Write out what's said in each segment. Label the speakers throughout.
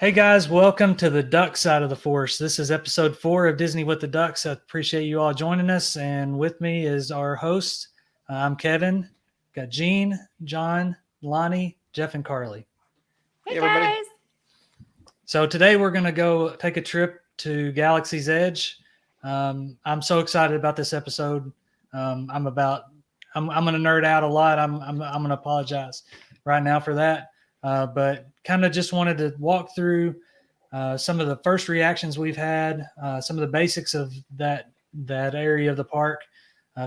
Speaker 1: Hey guys, welcome to the Duck Side of the Force. This is episode 4 of Disney with the Ducks. I appreciate you all joining us. And with me is our host. I'm Kevin. Got Gene, John, Lonnie, Jeff, and Carly.
Speaker 2: Hey everybody. Guys.
Speaker 1: So today we're going to go take a trip to Galaxy's Edge. I'm so excited about this episode. I'm going to nerd out a lot. I'm going to apologize right now for that. But kind of just wanted to walk through some of the first reactions we've had, some of the basics of that area of the park.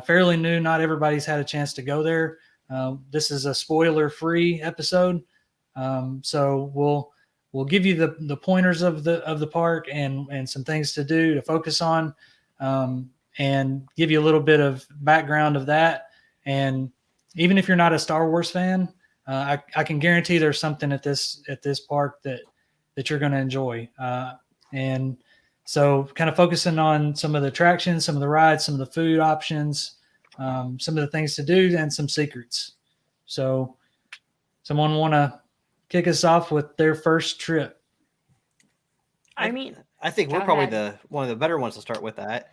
Speaker 1: Fairly new. Not everybody's had a chance to go there. This is a spoiler-free episode, so we'll give you the pointers of the park and some things to do to focus on, and give you a little bit of background of that. And even if you're not a Star Wars fan, I can guarantee there's something at this park that you're going to enjoy. And so kind of focusing on some of the attractions, some of the rides, some of the food options, some of the things to do, and some secrets. So someone want to kick us off with their first trip?
Speaker 2: I think we're probably one of the better ones to start with that.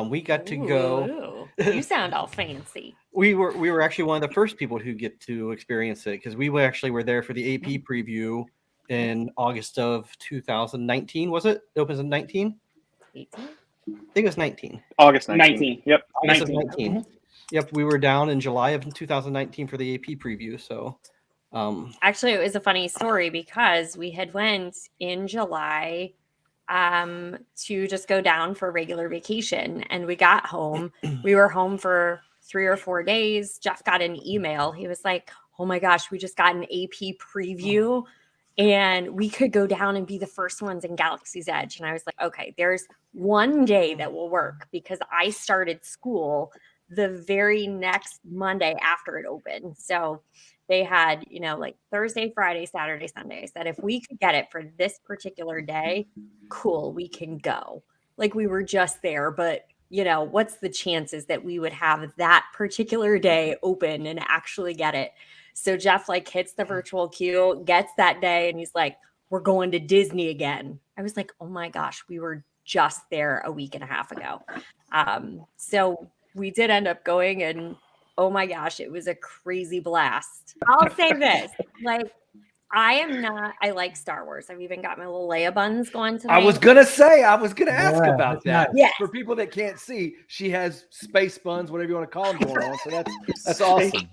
Speaker 2: We got to go.
Speaker 3: You sound all fancy.
Speaker 2: We were actually one of the first people who get to experience it because we were there for the AP preview in August of 2019. Was it? It opens in 19?
Speaker 3: 18?
Speaker 2: I think it was 19.
Speaker 4: August 19. Yep.
Speaker 2: August 19. Yep. We were down in July of 2019 for the AP preview. So
Speaker 3: actually it was a funny story because we had went in July to just go down for regular vacation, and we got home. We were home for 3 or 4 days. Jeff got an email. He was like, oh my gosh, we just got an AP preview and we could go down and be the first ones in Galaxy's Edge. And I was like, okay, there's one day that will work because I started school the very next Monday after it opened. So they had, like Thursday, Friday, Saturday, Sunday. I said, if we could get it for this particular day, cool, we can go. Like we were just there, but what's the chances that we would have that particular day open and actually get it? So Jeff hits the virtual queue, gets that day, and he's like, we're going to Disney again. I was like, oh my gosh, we were just there a week and a half ago. So we did end up going, and oh my gosh, it was a crazy blast. I'll say this, I like Star Wars. I've even got my little Leia buns going today.
Speaker 5: I was going to ask about that.
Speaker 3: Yes.
Speaker 5: For people that can't see, she has space buns, whatever you want to call them, going on. So that's awesome.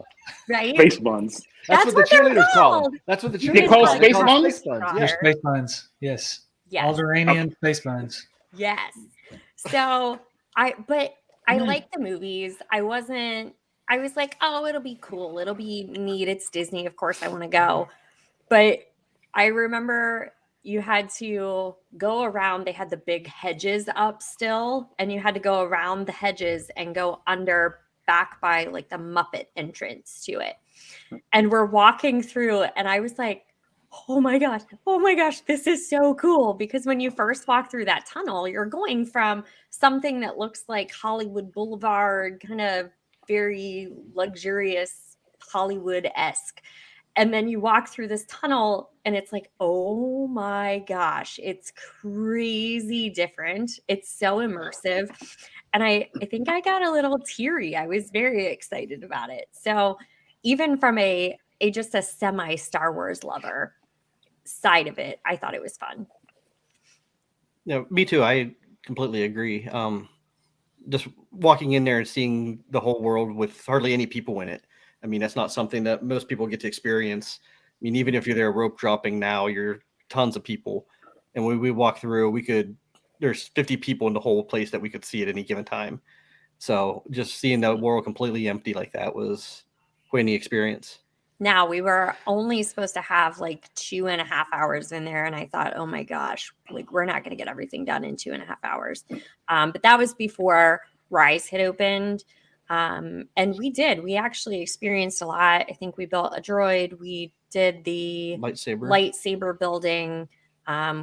Speaker 3: Right?
Speaker 4: Space buns.
Speaker 5: That's what the cheerleaders call them. That's what the cheerleaders
Speaker 4: call
Speaker 5: them.
Speaker 4: space buns?
Speaker 5: Space buns.
Speaker 1: Yeah, space buns. Yes. Alderaanian space buns.
Speaker 3: Yes. So I like the movies. I was like, oh, it'll be cool. It'll be neat. It's Disney. Of course I want to go. But I remember you had to go around. They had the big hedges up still, and you had to go around the hedges and go back by the Muppet entrance to it. And we're walking through, and I was like, oh my gosh, this is so cool. Because when you first walk through that tunnel, you're going from something that looks like Hollywood Boulevard, kind of very luxurious Hollywood-esque. And then you walk through this tunnel and it's like, oh my gosh, it's crazy different. It's so immersive. And I think I got a little teary. I was very excited about it. So even from just a semi Star Wars lover side of it, I thought it was fun.
Speaker 2: Yeah, me too. I completely agree. Just walking in there and seeing the whole world with hardly any people in it. I mean, that's not something that most people get to experience. I mean, even if you're there rope dropping now, you're tons of people. And when we walk through, there's 50 people in the whole place that we could see at any given time. So just seeing the world completely empty like that was quite an experience.
Speaker 3: Now, we were only supposed to have 2.5 hours in there. And I thought, oh my gosh, we're not going to get everything done in 2.5 hours. But that was before Rise had opened. And we actually experienced a lot. I think we built a droid. We did the lightsaber building.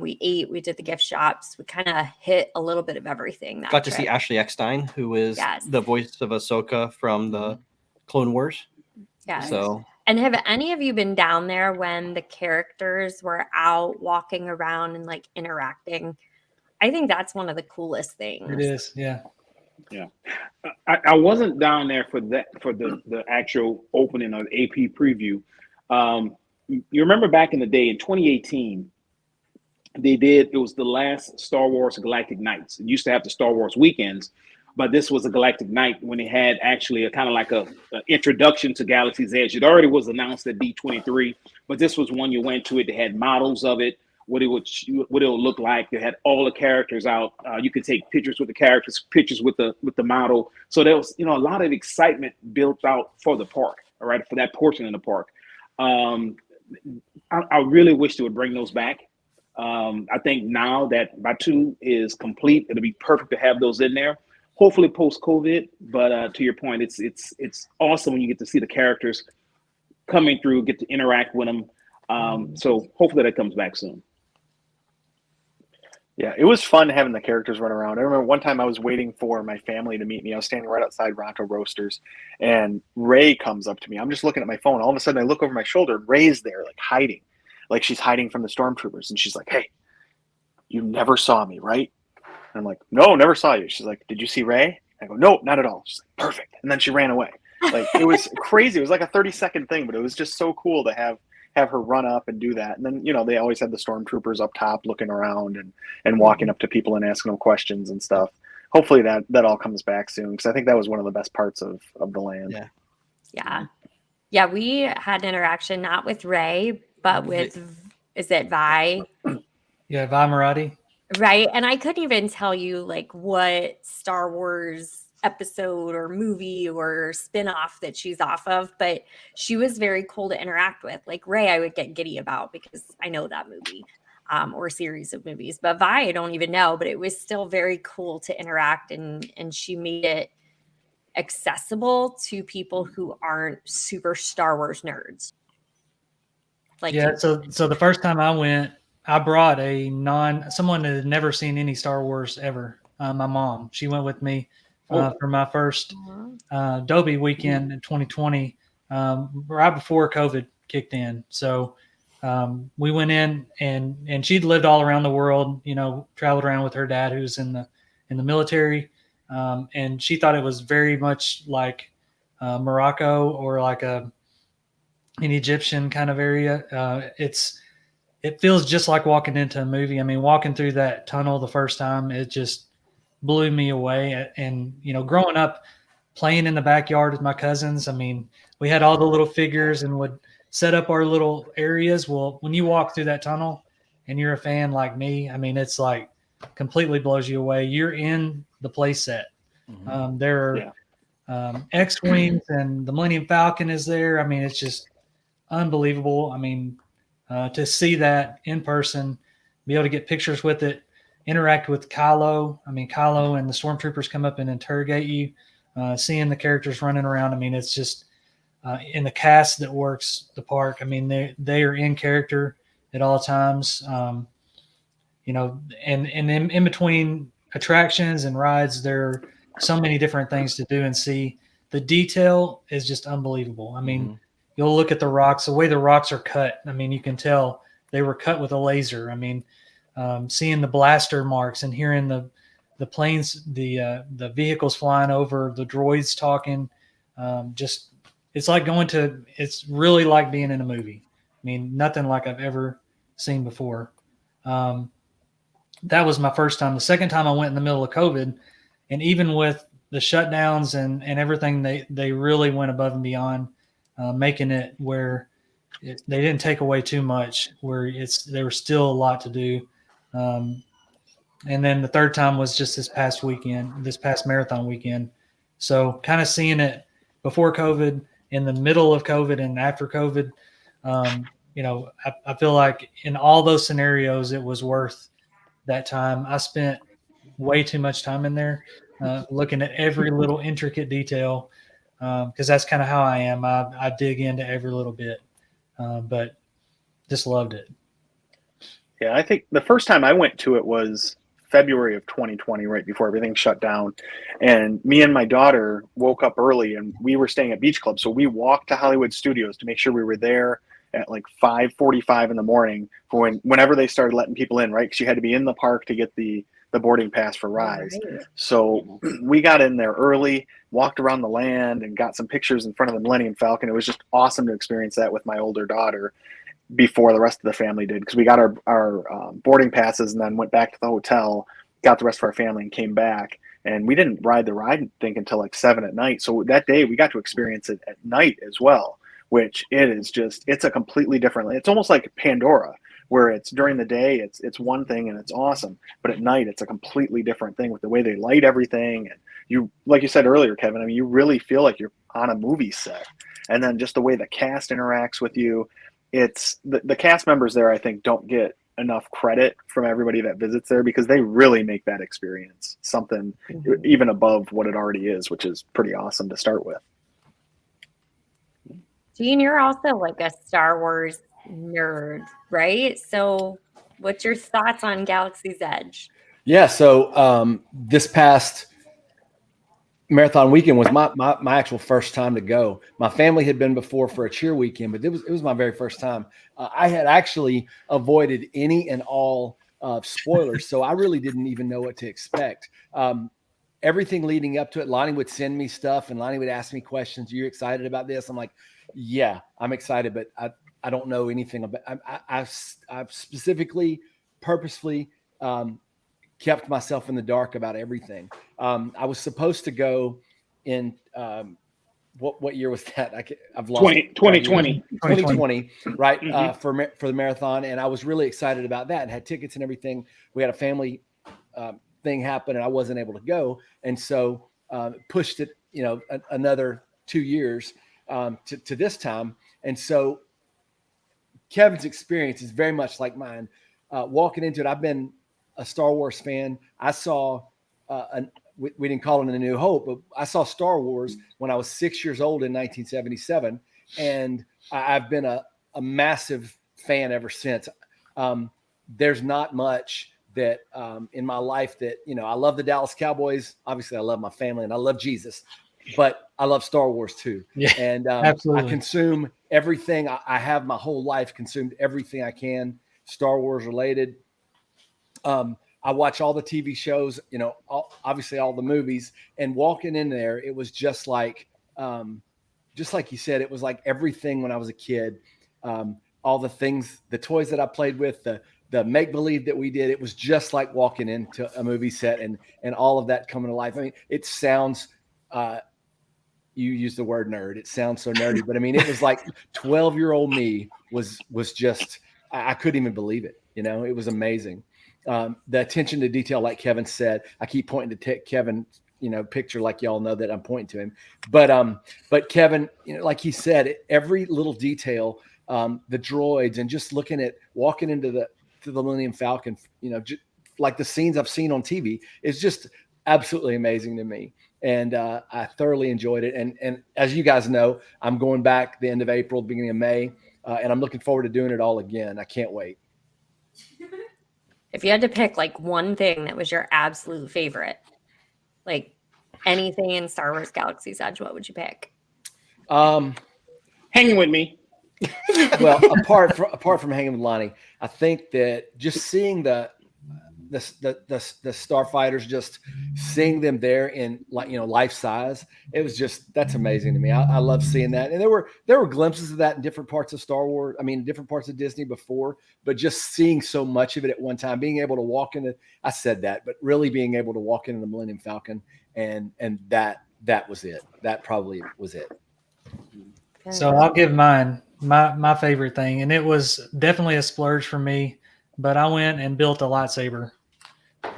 Speaker 3: We ate, we did the gift shops. We kind of hit a little bit of everything.
Speaker 2: Got to see Ashley Eckstein, who is the voice of Ahsoka from the Clone Wars.
Speaker 3: Yeah.
Speaker 2: So
Speaker 3: And have any of you been down there when the characters were out walking around and like interacting? I think that's one of the coolest things.
Speaker 1: It is, yeah.
Speaker 4: I wasn't down there for the actual opening of the AP preview. You remember back in the day in 2018, it was the last Star Wars Galactic Nights. It used to have the Star Wars weekends, but this was a Galactic Night when it had actually a kind of like a introduction to Galaxy's Edge. It already was announced at D23, but this was one you went to it. They had models of it, what it would look like. They had all the characters out. You could take pictures with the characters, pictures with the model. So there was, a lot of excitement built out for the park, all right, for that portion of the park. I really wish they would bring those back. I think now that Batuu is complete, it'll be perfect to have those in there. Hopefully post-COVID, but to your point, it's awesome when you get to see the characters coming through, get to interact with them. So hopefully that comes back soon.
Speaker 6: Yeah, it was fun having the characters run around. I remember one time I was waiting for my family to meet me. I was standing right outside Ronto Roasters, and Ray comes up to me. I'm just looking at my phone. All of a sudden, I look over my shoulder, and Ray's there, like hiding, like she's hiding from the stormtroopers. And she's like, "Hey, you never saw me, right?" And I'm like, "No, never saw you." She's like, "Did you see Ray?" I go, "No, not at all." She's like, "Perfect." And then she ran away. Like, it was crazy. It was like a 30-second thing, but it was just so cool to have her run up and do that. And then, they always had the stormtroopers up top looking around and walking up to people and asking them questions and stuff. Hopefully that all comes back soon, because I think that was one of the best parts of the land.
Speaker 3: Yeah, we had an interaction not with Ray, but with, is it Vi?
Speaker 1: Yeah, Vi Marathi.
Speaker 3: Right. And I couldn't even tell you like what Star Wars episode or movie or spin-off that she's off of, but she was very cool to interact with. Like Ray, I would get giddy about because I know that movie or series of movies, but Vi, I don't even know, but it was still very cool to interact, and she made it accessible to people who aren't super Star Wars nerds. Like,
Speaker 1: yeah, so the first time I went, I brought someone that had never seen any Star Wars ever. My mom, she went with me for my first Dolby weekend in 2020, right before COVID kicked in. So we went in, and she'd lived all around the world, traveled around with her dad, who's in the military, and she thought it was very much like Morocco or like an Egyptian kind of area. It feels just like walking into a movie. I mean, walking through that tunnel the first time, it just blew me away. And, growing up playing in the backyard with my cousins, I mean, we had all the little figures and would set up our little areas. Well, when you walk through that tunnel and you're a fan like me, I mean, it's like completely blows you away. You're in the play set.
Speaker 2: Mm-hmm.
Speaker 1: There are X-Wings and the Millennium Falcon is there. I mean, it's just unbelievable. I mean, to see that in person, be able to get pictures with it, interact with Kylo. I mean, Kylo and the stormtroopers come up and interrogate you, seeing the characters running around. I mean, it's just in the cast that works the park. I mean, they are in character at all times. And in between attractions and rides, there are so many different things to do and see. The detail is just unbelievable. I mean, you'll look at the rocks, the way the rocks are cut. I mean, you can tell they were cut with a laser. I mean, seeing the blaster marks and hearing the planes, the vehicles flying over, the droids talking, it's really like being in a movie. I mean, nothing like I've ever seen before. That was my first time. The second time I went in the middle of COVID, and even with the shutdowns and everything, they really went above and beyond, making it where they didn't take away too much, where there was still a lot to do. And then the third time was just this past marathon weekend. So kind of seeing it before COVID, in the middle of COVID, and after COVID, I feel like in all those scenarios, it was worth that time. I spent way too much time in there, looking at every little intricate detail, because that's kind of how I am. I dig into every little bit, but just loved it.
Speaker 6: Yeah, I think the first time I went to it was February of 2020, right before everything shut down. And me and my daughter woke up early, and we were staying at Beach Club. So we walked to Hollywood Studios to make sure we were there at like 5:45 in the morning for whenever they started letting people in, right? Because you had to be in the park to get the boarding pass for Rise.
Speaker 3: Right.
Speaker 6: So we got in there early, walked around the land, and got some pictures in front of the Millennium Falcon. It was just awesome to experience that with my older daughter before the rest of the family did, because we got our boarding passes and then went back to the hotel, got the rest of our family, and came back. And we didn't ride the ride, I think, until like 7 at night. So that day we got to experience it at night as well, which it's a completely different, it's almost like Pandora, where it's during the day, it's one thing and it's awesome. But at night, it's a completely different thing with the way they light everything. And you, like you said earlier, Kevin, I mean, you really feel like you're on a movie set. And then just the way the cast interacts with you, it's the cast members there, I think, don't get enough credit from everybody that visits there, because they really make that experience something even above what it already is, which is pretty awesome to start with.
Speaker 3: Gene, you're also like a Star Wars nerd, right? So what's your thoughts on Galaxy's Edge?
Speaker 5: Yeah. So this past marathon weekend was my actual first time to go. My family had been before for a cheer weekend, but it was my very first time. I had actually avoided any and all spoilers, so I really didn't even know what to expect. Everything leading up to it, Lonnie would send me stuff, and Lonnie would ask me questions. Are you excited about this? I'm like, yeah, I'm excited, but I don't know anything about. I've specifically, purposefully kept myself in the dark about everything. I was supposed to go in what year was that? I've lost
Speaker 4: 2020,
Speaker 5: right?
Speaker 4: Mhm.
Speaker 5: For the marathon, and I was really excited about that and had tickets and everything. We had a family thing happen, and I wasn't able to go, and so pushed it, another 2 years to this time. And so Kevin's experience is very much like mine. Walking into it, I've been a Star Wars fan. I saw, we didn't call it A New Hope, but I saw Star Wars when I was 6 years old in 1977. And I've been a massive fan ever since. There's not much that in my life that, I love the Dallas Cowboys. Obviously, I love my family and I love Jesus, but I love Star Wars too.
Speaker 1: Yeah,
Speaker 5: And
Speaker 1: absolutely.
Speaker 5: I consume everything. I have my whole life consumed everything I can Star Wars related. I watch all the TV shows, obviously all the movies, and walking in there, it was just like you said, it was like everything when I was a kid. All the things, the toys that I played with, the make-believe that we did, it was just like walking into a movie set and all of that coming to life. I mean, it sounds, you use the word nerd. It sounds so nerdy, but I mean, it was like 12-year-old me was just, I couldn't even believe it. It was amazing. The attention to detail, like Kevin said, I keep pointing to Kevin, picture, like y'all know that I'm pointing to him. But Kevin, like he said, every little detail, the droids, and just looking at walking into the Millennium Falcon, like the scenes I've seen on TV, is just absolutely amazing to me. And I thoroughly enjoyed it. And as you guys know, I'm going back the end of April, beginning of May, and I'm looking forward to doing it all again. I can't wait.
Speaker 3: If you had to pick like one thing that was your absolute favorite, like anything in Star Wars Galaxy's Edge, what would you pick?
Speaker 4: Hanging with me.
Speaker 5: Well, apart from hanging with Lonnie, I think that just seeing the starfighters, just seeing them there in life size, it was that's amazing to me. I love seeing that. And there were glimpses of that in different parts of Star Wars. I mean, different parts of Disney before, but just seeing so much of it at one time, being able to walk into, I said that, but really being able to walk into the Millennium Falcon and that was it. That probably was it.
Speaker 1: So I'll give mine my favorite thing, and it was definitely a splurge for me, but I went and built a lightsaber.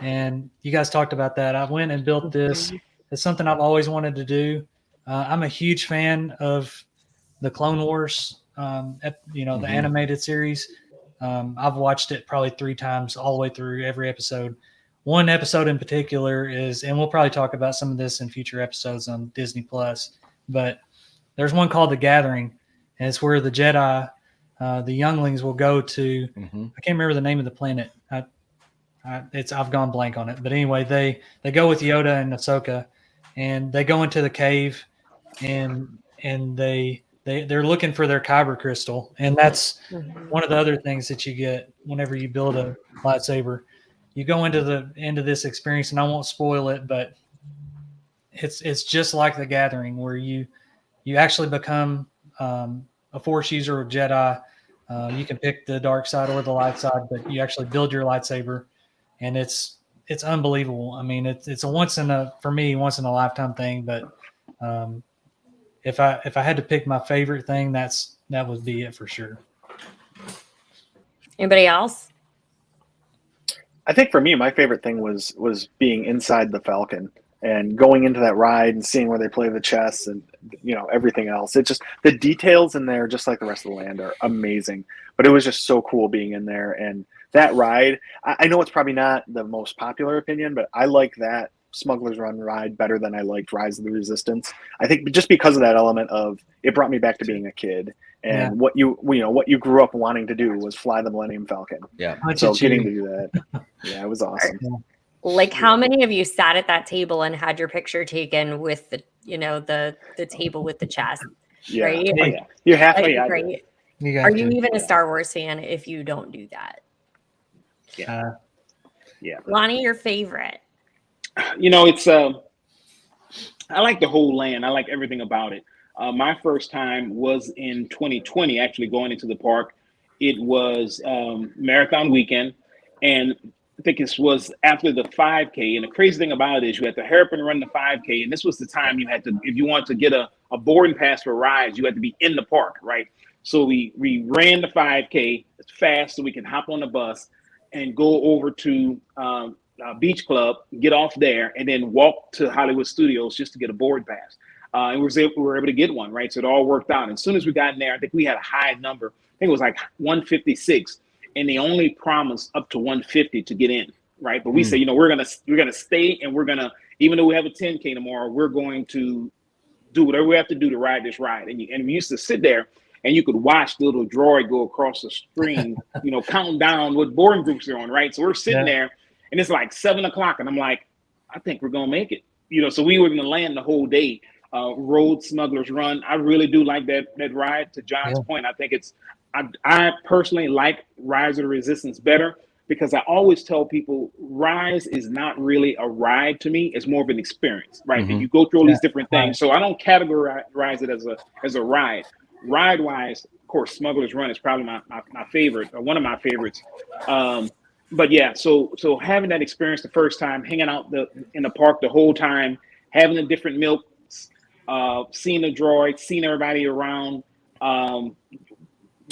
Speaker 1: And you guys talked about that. I went and built this. It's something I've always wanted to do. I'm a huge fan of the Clone Wars, the animated series. I've watched it probably 3 times all the way through every episode. One episode in particular is, and we'll probably talk about some of this in future episodes on Disney Plus, but there's one called The Gathering, and it's where the Jedi, the younglings, will go to. I can't remember the name of the planet. I've gone blank on it, but anyway, they go with Yoda and Ahsoka, and they go into the cave, and they're looking for their kyber crystal, and that's one of the other things that you get whenever you build a lightsaber. You go into this experience, and I won't spoil it, but it's just like the Gathering, where you actually become a Force user or Jedi. You can pick the dark side or the light side, but you actually build your lightsaber, and it's unbelievable. I mean, it's a once in a lifetime thing. But if I had to pick my favorite thing, that would be it for sure.
Speaker 3: Anybody else?
Speaker 6: I think for me, my favorite thing was being inside the Falcon and going into that ride and seeing where they play the chess and everything else. It just, the details in there, just like the rest of the land, are amazing. But it was just so cool being in there. And that ride, I know it's probably not the most popular opinion, but I like that Smuggler's Run ride better than I liked Rise of the Resistance. I think just because of that element of it brought me back to being a kid. And what you grew up wanting to do was fly the Millennium Falcon.
Speaker 5: Yeah.
Speaker 6: So getting to do that, it was awesome.
Speaker 3: Like, how many of you sat at that table and had your picture taken with the the table with the chess?
Speaker 6: Yeah,
Speaker 3: right?
Speaker 6: yeah. You're halfway out.
Speaker 3: Right?
Speaker 1: You
Speaker 3: Are you even a Star Wars fan if you don't do that?
Speaker 4: Yeah.
Speaker 3: Lonnie, your favorite?
Speaker 4: It's I like the whole land. I like everything about it. My first time was in 2020, actually going into the park. It was marathon weekend, and I think it was after the 5K. And the crazy thing about it is you had to hurry up and run the 5K. And this was the time you had to, if you wanted to get a boarding pass for rides, you had to be in the park, right? So we ran the 5K fast so we can hop on the bus and go over to Beach Club, get off there, and then walk to Hollywood Studios just to get a board pass. And we were able to get one, right? So it all worked out. And as soon as we got in there, I think we had a high number. I think it was like 156. And they only promised up to 150 to get in, right? But we say, we're gonna stay, and we're gonna, even though we have a 10K tomorrow, we're going to do whatever we have to do to ride this ride. And we used to sit there, and you could watch the little droid go across the screen, counting down what boarding groups are on, right? So we're sitting there, and it's like 7:00, and I'm like, I think we're gonna make it, So we were gonna land the whole day. Road Smuggler's Run. I really do like that ride. To John's point, I think I personally like Rise of the Resistance better, because I always tell people Rise is not really a ride to me. It's more of an experience, right? You go through all these different things. So I don't categorize it as a ride. Ride wise, of course, Smuggler's Run is probably my favorite, or one of my favorites. But yeah, so having that experience the first time, hanging out in the park the whole time, having the different milks, seeing the droid, seeing everybody around,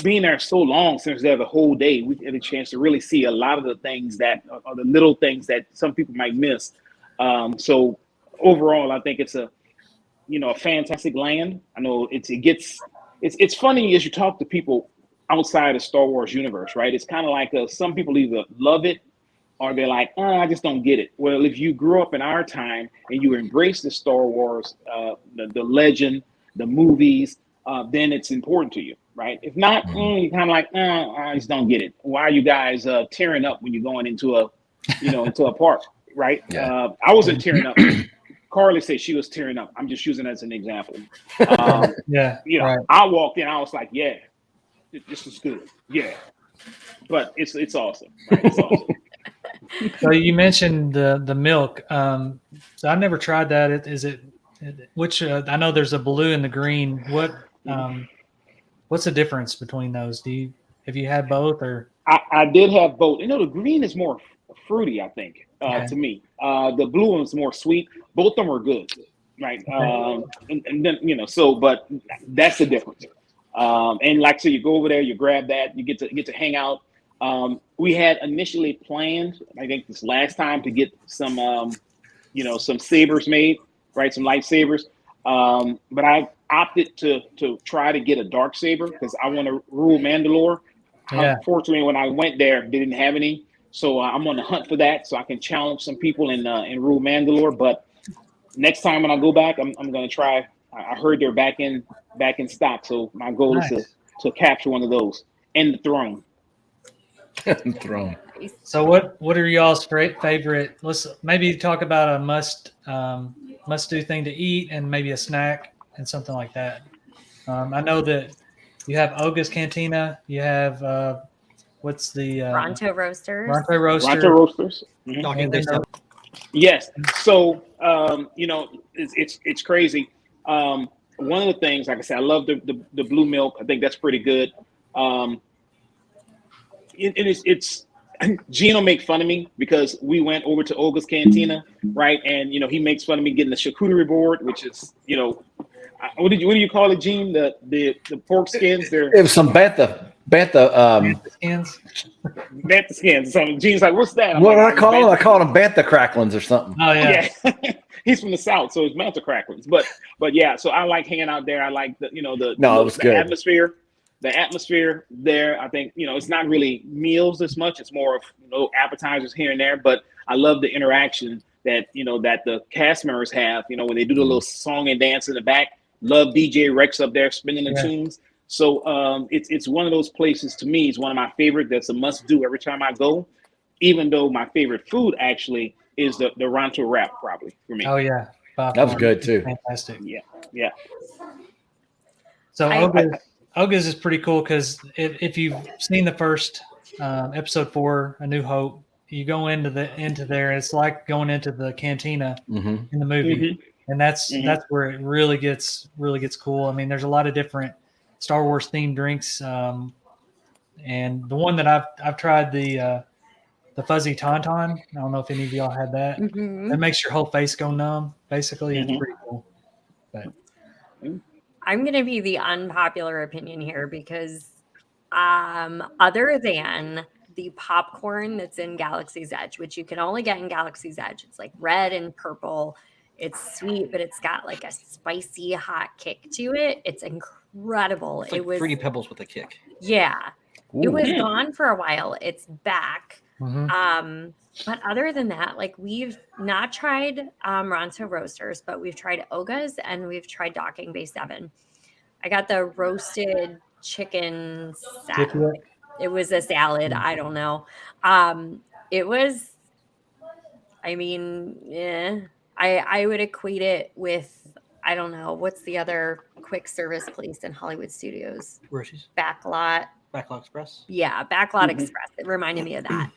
Speaker 4: being there so long, since there the whole day, we had a chance to really see a lot of the things that are the little things that some people might miss. So overall, I think it's a fantastic land. I know it's funny as you talk to people outside of Star Wars universe, right? It's kind of like some people either love it or they're like, I just don't get it. Well, if you grew up in our time and you embrace the Star Wars, the legend, the movies, then it's important to you, right? If not, you're kind of like, I just don't get it. Why are you guys tearing up when you're going into a park, right?
Speaker 5: Yeah.
Speaker 4: I wasn't tearing up. Carly said she was tearing up. I'm just using that as an example. Right. I walked in, I was like, yeah, this is good. Yeah. But it's awesome. Right? It's awesome.
Speaker 1: So you mentioned the milk. So I never tried that. Is it which I know there's a blue and the green. What's the difference between those? Have you had both, or?
Speaker 4: I did have both. The green is more fruity, I think, to me. The blue one's more sweet. Both of them are good, right? And then but that's the difference. And like so, you go over there, you grab that, you get to hang out. We had initially planned, I think this last time, to get some some sabers made, right? Some lightsabers. But I opted to try to get a dark saber because I want to rule Mandalore.
Speaker 1: Yeah.
Speaker 4: Unfortunately, when I went there, they didn't have any. So I'm on the hunt for that, so I can challenge some people in rule Mandalore. But next time when I go back, I'm going to try. I heard they're back in stock, so my goal is to capture one of those and the throne.
Speaker 5: Throne.
Speaker 3: nice.
Speaker 1: So what are y'all's favorite? Let's maybe talk about a must do thing to eat and maybe a snack and something like that. I know that you have Oga's Cantina. You have what's the
Speaker 3: Ronto Roasters.
Speaker 1: Ronto Roaster.
Speaker 4: Ronto Roasters. Mhm.
Speaker 2: Docking
Speaker 1: And
Speaker 2: Bay
Speaker 1: then
Speaker 2: 7.
Speaker 4: Yes. So, it's crazy. One of the things, like I said, I love the blue milk. I think that's pretty good. It's Gino make fun of me because we went over to Olga's Cantina, right? And he makes fun of me getting the charcuterie board, which is what do you call it, Gene? The pork skins. They're
Speaker 5: It was some bantha
Speaker 1: skins.
Speaker 4: bantha skins. So Gene's like, "What's that?" I'm
Speaker 5: what did
Speaker 4: like,
Speaker 5: I call them? I
Speaker 4: "Bantha
Speaker 5: called them bantha cracklins or something.
Speaker 1: Oh yeah.
Speaker 4: Yeah, he's from the South, so it's Manta Cracklings. But yeah, so I like hanging out there. I like the
Speaker 5: it was
Speaker 4: the
Speaker 5: good.
Speaker 4: atmosphere. The atmosphere there, I think it's not really meals as much. It's more of appetizers here and there. But I love the interaction that that the cast members have. When they do the little song and dance in the back. Love DJ Rex up there spinning the tunes. So it's one of those places, to me, it's one of my favorite. That's a must do every time I go. Even though my favorite food actually is the Ronto wrap, probably for me.
Speaker 1: Oh yeah. By
Speaker 5: That was
Speaker 1: far.
Speaker 5: good too.
Speaker 1: Fantastic.
Speaker 4: Yeah.
Speaker 1: So
Speaker 3: I-
Speaker 1: Oga's is pretty cool because if you've seen the first episode 4, A New Hope, you go into there. It's like going into the cantina
Speaker 5: Mm-hmm.
Speaker 1: in the movie,
Speaker 4: Mhm.
Speaker 1: and that's
Speaker 4: Mhm.
Speaker 1: that's where it really gets cool. I mean, there's a lot of different Star Wars themed drinks, and the one that I've tried the fuzzy tauntaun. I don't know if any of y'all had that.
Speaker 3: Mhm.
Speaker 1: That makes your whole face go numb. Basically,
Speaker 4: Mhm.
Speaker 1: it's pretty cool.
Speaker 3: I'm going to be the unpopular opinion here because other than the popcorn that's in Galaxy's Edge, which you can only get in Galaxy's Edge, it's like red and purple. It's sweet, but it's got like a spicy hot kick to it. It's incredible.
Speaker 2: It's like
Speaker 3: It was
Speaker 2: Fruity Pebbles with a kick.
Speaker 3: yeah. It was
Speaker 4: Ooh.
Speaker 3: gone for a while. It's back.
Speaker 1: Mhm.
Speaker 3: But other than that, like we've not tried Ronto Roasters, but we've tried Oga's and we've tried Docking Bay 7. I got the roasted chicken salad.
Speaker 1: Chicken.
Speaker 3: It was a salad. I don't know. It was, I mean, yeah. I would equate it with, I don't know, what's the other quick service place in Hollywood Studios?
Speaker 2: Rooshi's.
Speaker 3: Backlot.
Speaker 2: Backlot Express.
Speaker 3: Yeah, Backlot
Speaker 4: Mhm.
Speaker 3: Express. It reminded me of that.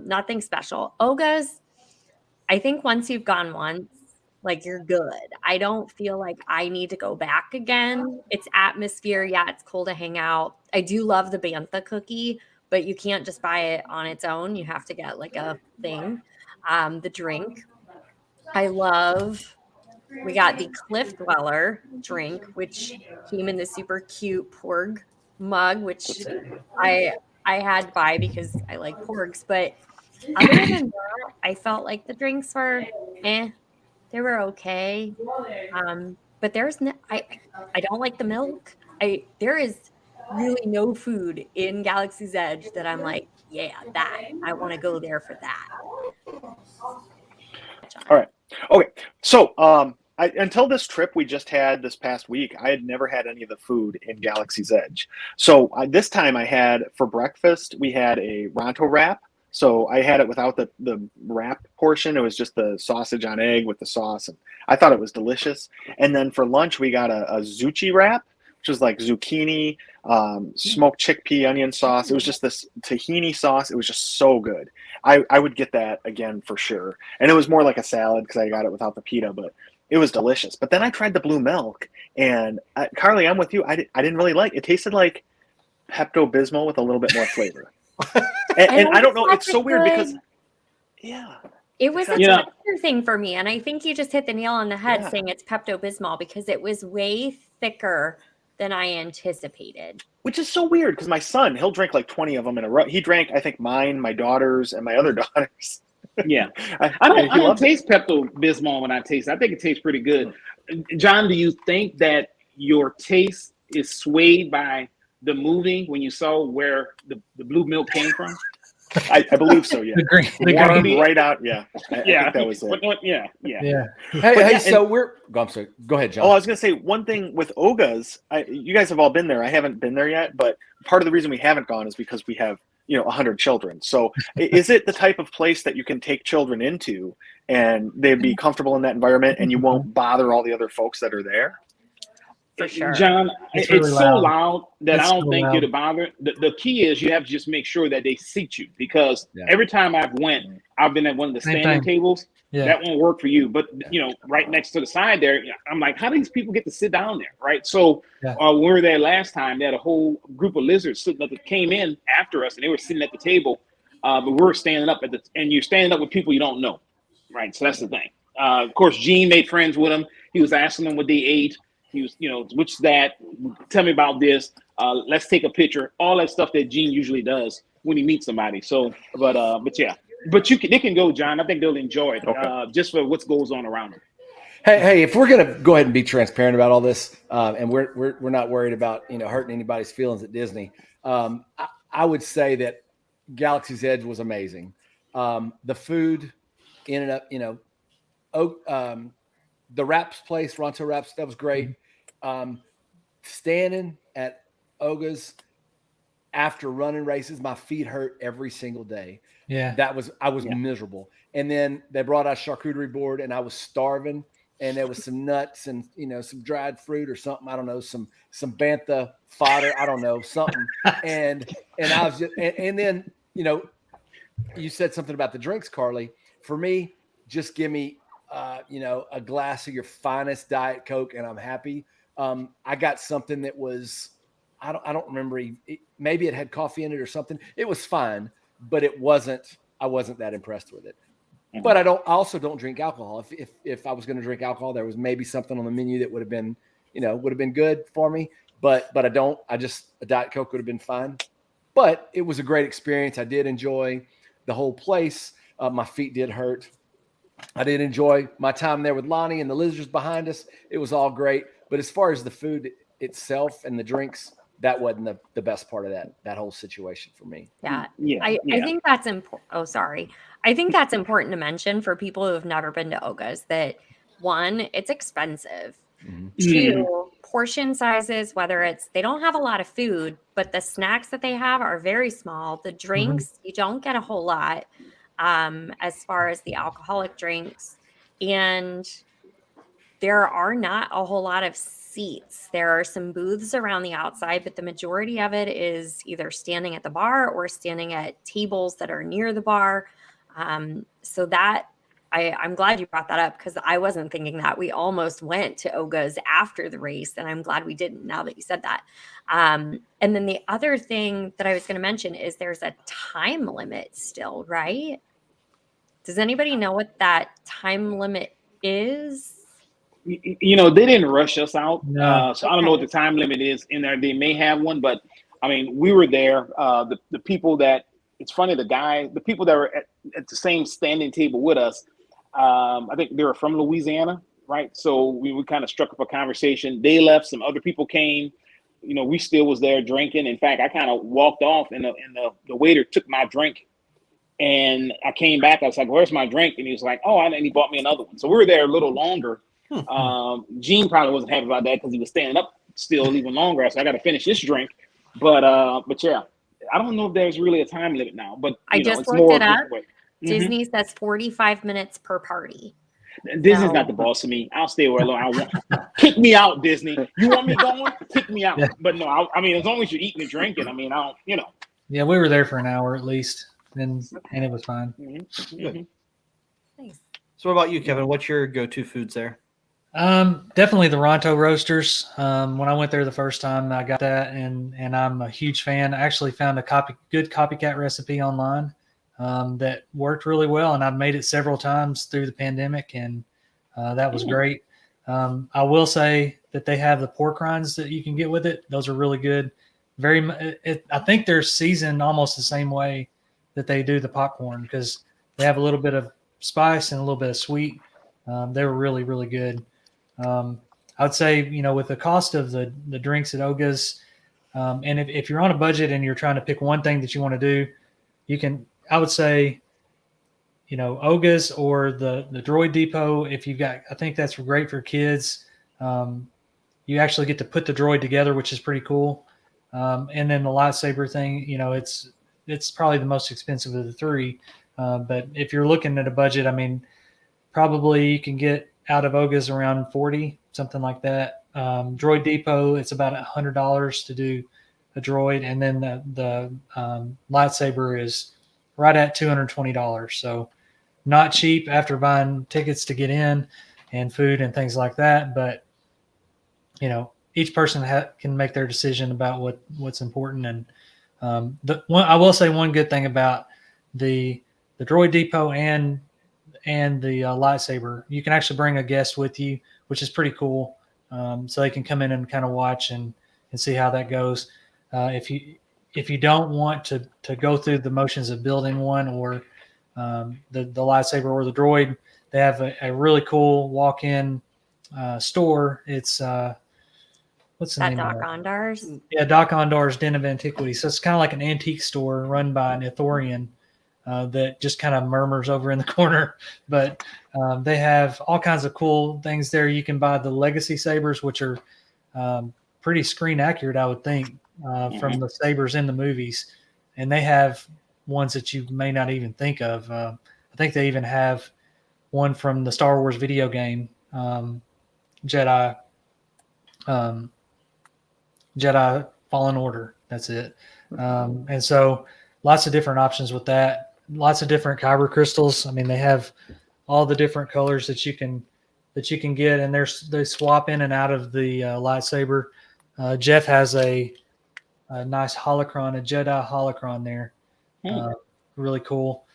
Speaker 3: Nothing special. Oga's, I think once you've gone once, like you're good. I don't feel like I need to go back again. It's atmosphere. Yeah, it's cool to hang out. I do love the bantha cookie, but you can't just buy it on its own. You have to get like a thing. The drink. We got the Cliff Dweller drink, which came in the super cute porg mug, which I had to buy because I like porgs. But other than that, I felt like the drinks were they were okay. But there's no I don't like the milk. There is really no food in Galaxy's Edge that I'm like, yeah, that I want to go there for that.
Speaker 6: All right. Okay. So, until this trip we just had this past week, I had never had any of the food in Galaxy's Edge. So this time I had for breakfast, we had a Ronto wrap. So I had it without the wrap portion. It was just the sausage on egg with the sauce. And I thought it was delicious. And then for lunch, we got a zucchini wrap, which was like zucchini, smoked chickpea onion sauce. It was just this tahini sauce. It was just so good. I would get that again for sure. And it was more like a salad because I got it without the pita, but it was delicious. But then I tried the blue milk, and Carly, I'm with you. I didn't really like it. It tasted like Pepto-Bismol with a little bit more flavor. and I don't know. It's so weird because, yeah.
Speaker 3: It was a
Speaker 4: Yeah.
Speaker 3: texture thing for me, and I think you just hit the nail on the head
Speaker 6: Yeah.
Speaker 3: saying it's Pepto-Bismol because it was way thicker than I anticipated.
Speaker 6: Which is so weird because my son, he'll drink like 20 of them in a row. He drank, I think, mine, my daughter's, and my other daughters.
Speaker 4: Yeah. I
Speaker 6: he
Speaker 4: don't
Speaker 6: loved it.
Speaker 4: taste Pepto-Bismol when I taste it. I think it tastes pretty good. John, do you think that your taste is swayed by the movie when you saw where the blue milk came from?
Speaker 6: I believe so, yeah.
Speaker 1: The green.
Speaker 6: Warmed
Speaker 4: green-
Speaker 6: right out, yeah. I
Speaker 4: Yeah.
Speaker 6: think that was it.
Speaker 4: Yeah.
Speaker 1: Yeah.
Speaker 5: Hey,
Speaker 6: yeah,
Speaker 5: so I'm sorry. Go ahead, John.
Speaker 6: Oh, I was going to say one thing with Oga's. You guys have all been there. I haven't been there yet, but part of the reason we haven't gone is because we have 100 children. So is it the type of place that you can take children into and they'd be comfortable in that environment and you won't bother all the other folks that are there?
Speaker 3: For sure.
Speaker 4: John,
Speaker 1: It's
Speaker 4: it's,
Speaker 1: really
Speaker 4: so
Speaker 1: loud.
Speaker 4: loud that
Speaker 1: It's
Speaker 4: I don't
Speaker 1: so
Speaker 4: think
Speaker 1: loud.
Speaker 4: it'll bother. The key is you have to just make sure that they seat you, because
Speaker 5: Yeah.
Speaker 4: every time I've been at one of the
Speaker 1: Same
Speaker 4: standing
Speaker 1: thing.
Speaker 4: tables.
Speaker 1: Yeah.
Speaker 4: That won't work for you. But right next to the side there, I'm like, how do these people get to sit down there, right? So
Speaker 1: Yeah.
Speaker 4: when we were there last time, they had a whole group of lizards came in after us, and they were sitting at the table, but we were standing up and you're standing up with people you don't know, right? So that's the thing. Of course, Gene made friends with them. He was asking them what they ate. He was, which that? Tell me about this. Let's take a picture. All that stuff that Gene usually does when he meets somebody. So, but yeah. But they can go, John. I think they'll enjoy it,
Speaker 6: Okay.
Speaker 4: just for what goes on around them.
Speaker 5: Hey, if we're gonna go ahead and be transparent about all this, and we're not worried about hurting anybody's feelings at Disney, I would say that Galaxy's Edge was amazing. The food ended up, the Wraps place, Ronto Wraps, that was great. Standing at Oga's after running races, my feet hurt every single day.
Speaker 1: Yeah.
Speaker 5: I was miserable. And then they brought out charcuterie board and I was starving, and there was some nuts and some dried fruit or something. I don't know, some bantha fodder. I don't know, something. And I was just, and then you said something about the drinks, Carly. For me, just give me a glass of your finest Diet Coke and I'm happy. I got something that was, I don't remember. Maybe it had coffee in it or something. It was fine, but I wasn't that impressed with it.
Speaker 4: Mhm.
Speaker 5: But I also don't drink alcohol. If I was going to drink alcohol, there was maybe something on the menu that would have been good for me. But I don't. A Diet Coke would have been fine. But it was a great experience. I did enjoy the whole place. My feet did hurt. I did enjoy my time there with Lonnie and the lizards behind us. It was all great. But as far as the food itself and the drinks, that wasn't the best part of that whole situation for me.
Speaker 3: Yeah.
Speaker 4: Yeah.
Speaker 3: I think that's important. Oh, sorry. I think that's important to mention for people who have never been to Oga's, that one, it's expensive.
Speaker 5: Mm-hmm.
Speaker 3: Two, portion sizes, they don't have a lot of food, but the snacks that they have are very small. The drinks, you don't get a whole lot as far as the alcoholic drinks. And there are not a whole lot of seats. There are some booths around the outside, but the majority of it is either standing at the bar or standing at tables that are near the bar. So that I'm glad you brought that up, because I wasn't thinking that. We almost went to Oga's after the race, and I'm glad we didn't now that you said that. And then the other thing that I was going to mention is there's a time limit still, right? Does anybody know what that time limit is?
Speaker 4: They didn't rush us out.
Speaker 1: No.
Speaker 4: So I don't know what the time limit is in there. They may have one, but I mean, we were there. The people that, it's funny, the people that were at the same standing table with us, I think they were from Louisiana, right? So we kind of struck up a conversation. They left, some other people came. We still was there drinking. In fact, I kind of walked off, and the waiter took my drink, and I came back. I was like, "Where's my drink?" And he was like, "Oh," and he bought me another one. So we were there a little longer. Gene probably wasn't happy about that because he was standing up still even longer. So I got to finish this drink. But yeah, I don't know if there's really a time limit now. But
Speaker 3: I just
Speaker 4: it's
Speaker 3: looked
Speaker 4: more
Speaker 3: it up.
Speaker 4: Disney
Speaker 3: Disney says 45 minutes per party.
Speaker 4: Disney's not the boss of me. I'll stay where I want. Kick me out, Disney. You want me going? Kick me out.
Speaker 1: Yeah.
Speaker 4: But no, I mean, as long as you're eating and drinking, I mean, I don't,
Speaker 1: Yeah, we were there for an hour at least, and it was fine.
Speaker 2: Good.
Speaker 3: Nice.
Speaker 2: So what about you, Kevin? What's your go-to foods there?
Speaker 1: Definitely the Ronto Roasters. When I went there the first time, I got that, and I'm a huge fan. I actually found a good copycat recipe online that worked really well, and I've made it several times through the pandemic, and that was great. I will say that they have the pork rinds that you can get with it. Those are really good. I think they're seasoned almost the same way that they do the popcorn, because they have a little bit of spice and a little bit of sweet. They were really, really good. I would say, with the cost of the drinks at Oga's, and if you're on a budget and you're trying to pick one thing that you want to do, I would say, Oga's or the Droid Depot. I think that's great for kids. You actually get to put the droid together, which is pretty cool. And then the lightsaber thing, it's probably the most expensive of the three. But if you're looking at a budget, I mean, probably you can get out of Oga's around 40, something like that. Droid Depot, it's about $100 to do a droid, and then the lightsaber is right at $220. So not cheap after buying tickets to get in and food and things like that. But each person can make their decision about what's important. And I will say one good thing about the Droid Depot and the lightsaber, you can actually bring a guest with you, which is pretty cool. So they can come in and kind of watch and see how that goes. If you don't want to go through the motions of building one, or the lightsaber or the droid, they have a really cool walk-in store. It's what's the
Speaker 3: That
Speaker 1: name
Speaker 3: Doc
Speaker 1: of it?
Speaker 3: Ondars.
Speaker 1: Yeah, Doc Ondar's Den of Antiquities. So it's kind of like an antique store run by an Ithorian that just kind of murmurs over in the corner. But they have all kinds of cool things there. You can buy the Legacy sabers, which are pretty screen accurate, I would think, from the sabers in the movies. And they have ones that you may not even think of. I think they even have one from the Star Wars video game, Jedi Fallen Order. That's it. And so lots of different options with that. Lots of different kyber crystals. I mean, they have all the different colors that you can get, and they swap in and out of the lightsaber. Jeff has a nice holocron, a Jedi holocron there. Really cool.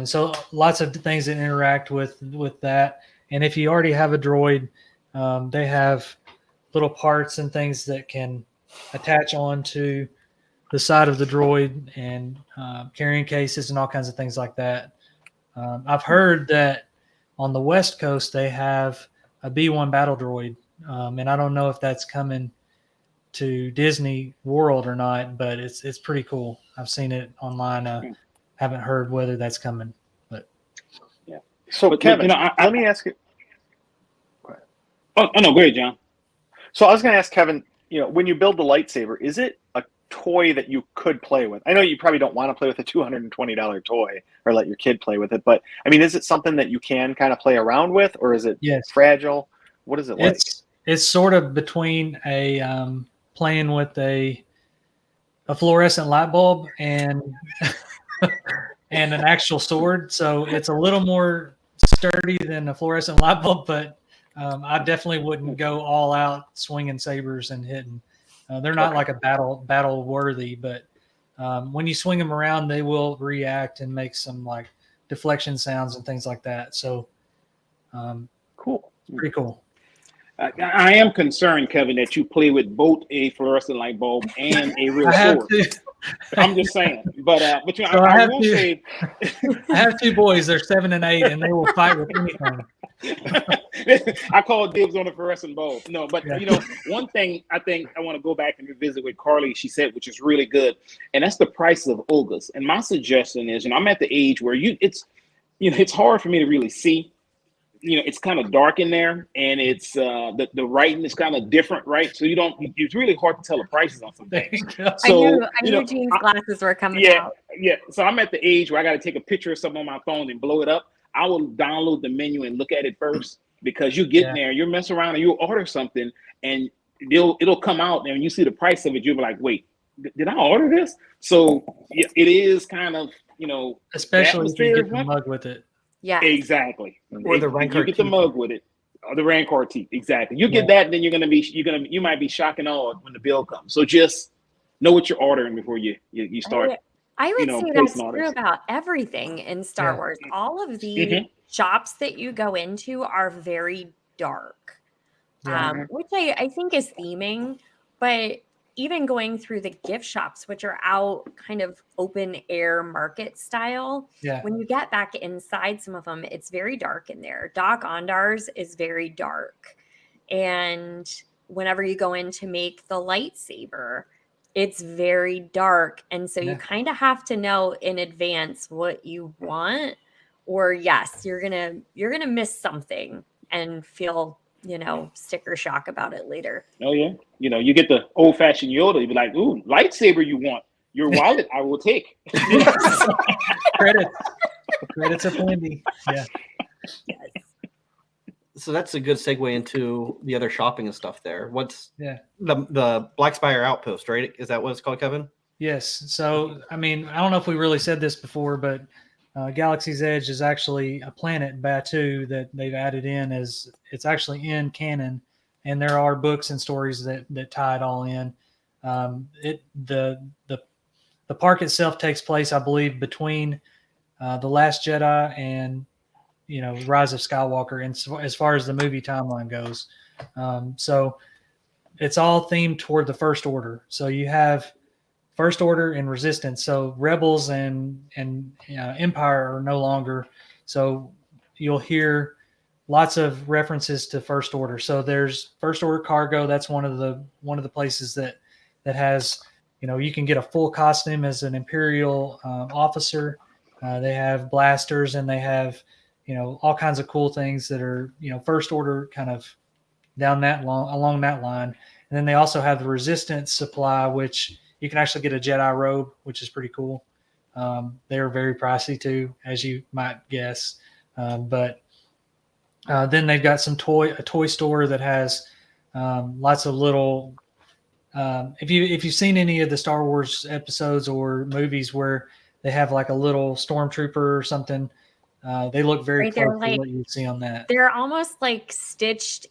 Speaker 1: So lots of things that interact with that. And if you already have a droid, they have little parts and things that can attach onto the side of the droid, and carrying cases and all kinds of things like that. I've heard that on the West Coast they have a B-1 battle droid, and I don't know if that's coming to Disney World or not, but it's pretty cool. I've seen it online. Haven't heard whether that's coming, but
Speaker 4: Yeah.
Speaker 6: So
Speaker 4: But,
Speaker 6: Kevin,
Speaker 4: I-
Speaker 6: let me ask you.
Speaker 4: Oh no, go ahead, John.
Speaker 6: So I was going to ask Kevin, when you build the lightsaber, is it a toy that you could play with? I know you probably don't want to play with a $220 toy or let your kid play with it, but I mean, is it something that you can kind of play around with, or is it
Speaker 1: yes,
Speaker 6: fragile? What is it like?
Speaker 1: it's sort of between a playing with a fluorescent light bulb and and an actual sword. So it's a little more sturdy than a fluorescent light bulb, but I definitely wouldn't go all out swinging sabers and hitting. They're not like a battle worthy, but when you swing them around, they will react and make some like deflection sounds and things like that. So
Speaker 6: Cool.
Speaker 1: pretty cool.
Speaker 4: I am concerned, Kevin, that you play with both a fluorescent light bulb and a real
Speaker 1: I have
Speaker 4: sword.
Speaker 1: to.
Speaker 4: I'm just saying, but
Speaker 1: So
Speaker 4: I will say,
Speaker 1: I have two boys. They're 7 and 8, and they will fight with anything.
Speaker 4: I call dibs on the fluorescent bulb. No, but
Speaker 1: Yeah.
Speaker 4: one thing I think I want to go back and revisit with Carly. She said, which is really good, and that's the price of Ogas. And my suggestion is, I'm at the age where it's hard for me to really see. It's kind of dark in there, and it's the writing is kind of different, right? So it's really hard to tell the prices on some
Speaker 1: There
Speaker 4: things.
Speaker 1: you go.
Speaker 4: So
Speaker 3: I knew Gene's glasses were coming
Speaker 4: yeah,
Speaker 3: out.
Speaker 4: yeah. So I'm at the age where I got to take a picture of something on my phone and blow it up. I will download the menu and look at it first, because you get there, you'll mess around and you'll order something, and it'll come out, and when you see the price of it, you'll be like, wait, did I order this? So yeah, it is kind of
Speaker 1: Especially if you get the
Speaker 4: atmosphere.
Speaker 1: mug with it.
Speaker 3: Yeah.
Speaker 4: Exactly.
Speaker 2: Or the
Speaker 4: You
Speaker 2: Rancor
Speaker 4: get the
Speaker 2: teeth.
Speaker 4: mug with it, or the Rancor teeth. Exactly. You get that, and then you might be shocked and awed when the bill comes. So just know what you're ordering before you start.
Speaker 3: I would say that's
Speaker 4: placing
Speaker 3: true
Speaker 4: orders.
Speaker 3: about everything in Star
Speaker 1: Yeah.
Speaker 3: Wars. All of the shops that you go into are very dark,
Speaker 1: Yeah.
Speaker 3: which I think is theming. But even going through the gift shops, which are out kind of open air market style,
Speaker 1: Yeah.
Speaker 3: when you get back inside some of them, it's very dark in there. Doc Ondar's is very dark. And whenever you go in to make the lightsaber, it's very dark. And so you kind of have to know in advance what you want, or yes, you're gonna miss something and feel, sticker shock about it later.
Speaker 4: Oh yeah. You get the old fashioned Yoda. You be like, ooh, lightsaber you want. Your wallet, I will take.
Speaker 1: Credits are plenty. Yeah.
Speaker 2: So that's a good segue into the other shopping and stuff there. What's
Speaker 1: Yeah.
Speaker 2: the Black Spire Outpost, right? Is that what it's called, Kevin?
Speaker 1: Yes. So, I mean, I don't know if we really said this before, but Galaxy's Edge is actually a planet, Batu, that they've added in as it's actually in canon, and there are books and stories that tie it all in. The park itself takes place, I believe, between The Last Jedi and Rise of Skywalker, and as far as the movie timeline goes. So it's all themed toward the First Order. So you have First Order and Resistance. So Rebels and Empire are no longer. So you'll hear lots of references to First Order. So there's First Order cargo. That's one of the places that has, you can get a full costume as an Imperial officer. They have blasters, and they have all kinds of cool things that are First Order kind of along that line. And then they also have the Resistance supply, which you can actually get a Jedi robe, which is pretty cool. They're very pricey too, as you might guess. But then they've got a toy store that has lots of little. If you've seen any of the Star Wars episodes or movies where they have like a little stormtrooper or something, they look very close to what you see on that.
Speaker 3: They're almost like stitched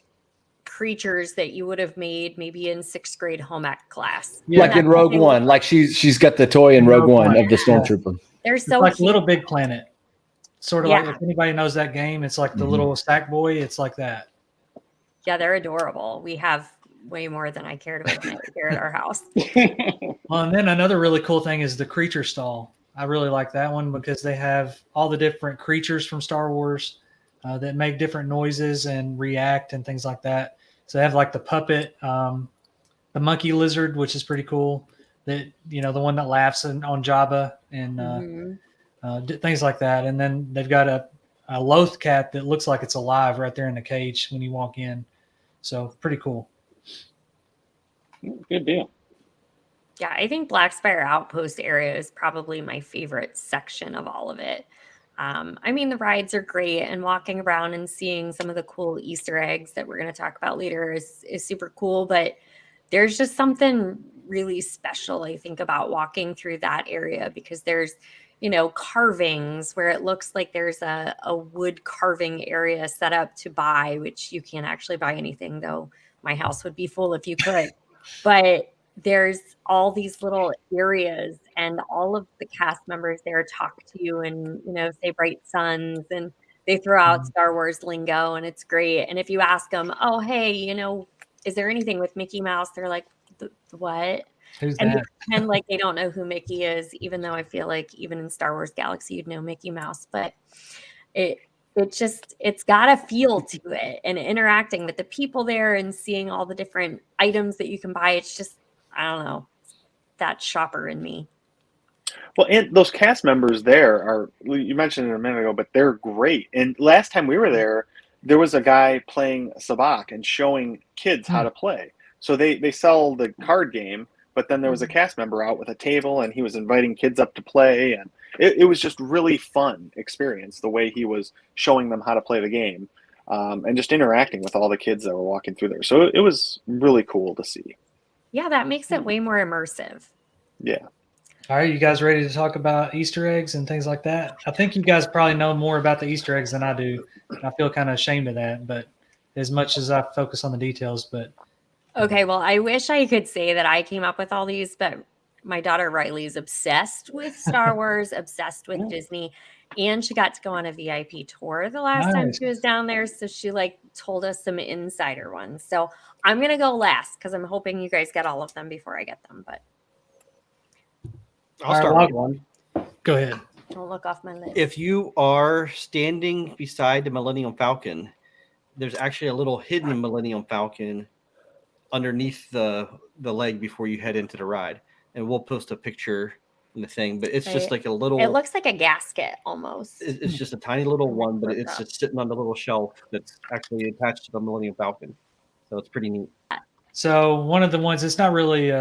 Speaker 3: creatures that you would have made maybe in 6th grade home ec class.
Speaker 1: Yeah.
Speaker 5: Like in Rogue One, like she's got the toy in Rogue One of the stormtrooper.
Speaker 3: They're
Speaker 1: It's
Speaker 3: so
Speaker 1: like
Speaker 3: cute.
Speaker 1: Little Big Planet, sort of like if anybody knows that game. It's like the little Sack Boy. It's like that.
Speaker 3: Yeah, they're adorable. We have way more than I care to admit here at our house.
Speaker 1: Well, and then another really cool thing is the creature stall. I really like that one because they have all the different creatures from Star Wars that make different noises and react and things like that. So they have like the puppet, the monkey lizard, which is pretty cool. That the one that laughs on Jabba and things like that. And then they've got a Loth cat that looks like it's alive right there in the cage when you walk in. So pretty cool.
Speaker 4: Good deal.
Speaker 3: Yeah, I think Black Spire Outpost area is probably my favorite section of all of it. I mean, the rides are great, and walking around and seeing some of the cool Easter eggs that we're going to talk about later is super cool. But there's just something really special, I think, about walking through that area because there's, carvings where it looks like there's a wood carving area set up to buy, which you can't actually buy anything, though my house would be full if you could. But there's all these little areas, and all of the cast members there talk to you and, say bright suns, and they throw out Star Wars lingo, and it's great. And if you ask them, oh, hey, is there anything with Mickey Mouse? They're like, what?
Speaker 1: Who's
Speaker 3: And they
Speaker 1: that?
Speaker 3: pretend like they don't know who Mickey is, even though I feel like even in Star Wars Galaxy, you'd know Mickey Mouse. But it's got a feel to it, and interacting with the people there and seeing all the different items that you can buy. It's just, I don't know, that shopper in me.
Speaker 6: Well, and those cast members there are, you mentioned it a minute ago, but they're great. And last time we were there was a guy playing Sabacc and showing kids how to play. So they sell the card game, but then there was a cast member out with a table, and he was inviting kids up to play. And it was just really fun experience, the way he was showing them how to play the game, and just interacting with all the kids that were walking through there. So it was really cool to see.
Speaker 3: Yeah, that makes it way more immersive.
Speaker 6: Yeah.
Speaker 1: All right, you guys ready to talk about Easter eggs and things like that? I think you guys probably know more about the Easter eggs than I do. I feel kind of ashamed of that, but as much as I focus on the details, but
Speaker 3: Okay, well, I wish I could say that I came up with all these, but my daughter Riley is obsessed with Star Wars, obsessed with Disney, and she got to go on a VIP tour the last time
Speaker 1: Nice.
Speaker 3: she was down there. So she told us some insider ones. So I'm gonna go last because I'm hoping you guys get all of them before I get them. But
Speaker 2: I'll start
Speaker 1: well,
Speaker 2: with one.
Speaker 1: go ahead.
Speaker 3: don't look off my list.
Speaker 2: If you are standing beside the Millennium Falcon, there's actually a little hidden Millennium Falcon underneath the leg before you head into the ride. And we'll post a picture in the thing, but it's just like a little,
Speaker 3: It looks like a gasket almost.
Speaker 2: it's just a tiny little one, but it's just sitting on the little shelf that's actually attached to the Millennium Falcon. So it's pretty neat.
Speaker 1: So one of the ones, it's not really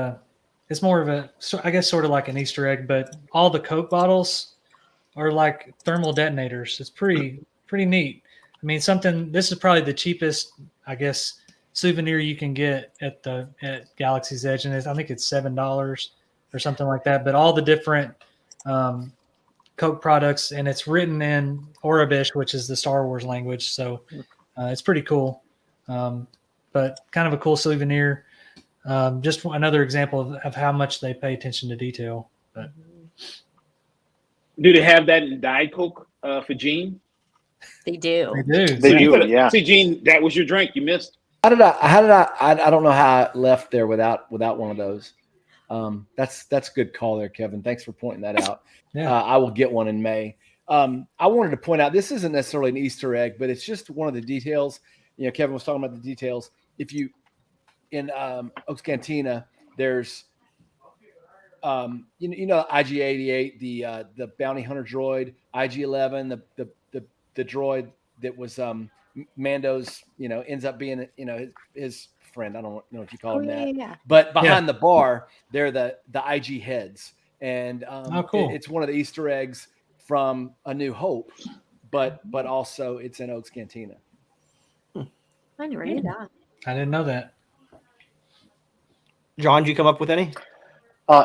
Speaker 1: it's more of a, I guess, sort of like an Easter egg, but all the Coke bottles are like thermal detonators. It's pretty neat. I mean, this is probably the cheapest, I guess, souvenir you can get at Galaxy's Edge, and I think it's $7 or something like that. But all the different Coke products, and it's written in Aurebesh, which is the Star Wars language. So it's pretty cool. But kind of a cool souvenir. Just another example of how much they pay attention to detail. But
Speaker 4: Do they have that in Diet Coke for Gene?
Speaker 3: They do.
Speaker 1: they do.
Speaker 6: They do, yeah.
Speaker 4: See, Gene, that was your drink. You missed.
Speaker 5: How did I don't know how I left there without one of those. That's a good call there, Kevin. Thanks for pointing that out.
Speaker 1: Yeah.
Speaker 5: I will get one in May. I wanted to point out, this isn't necessarily an Easter egg, but it's just one of the details. You know, Kevin was talking about the details. If you, in Oaks Cantina, there's, IG-88, the bounty hunter droid, IG-11, the droid that was Mando's, ends up being, his friend. I don't know if you call him that.
Speaker 3: Yeah.
Speaker 5: But behind the bar, they're the IG heads. And
Speaker 1: cool.
Speaker 5: It's one of the Easter eggs from A New Hope, but also it's in Oaks Cantina.
Speaker 3: I never knew that.
Speaker 1: I didn't know that.
Speaker 2: John, did you come up with any?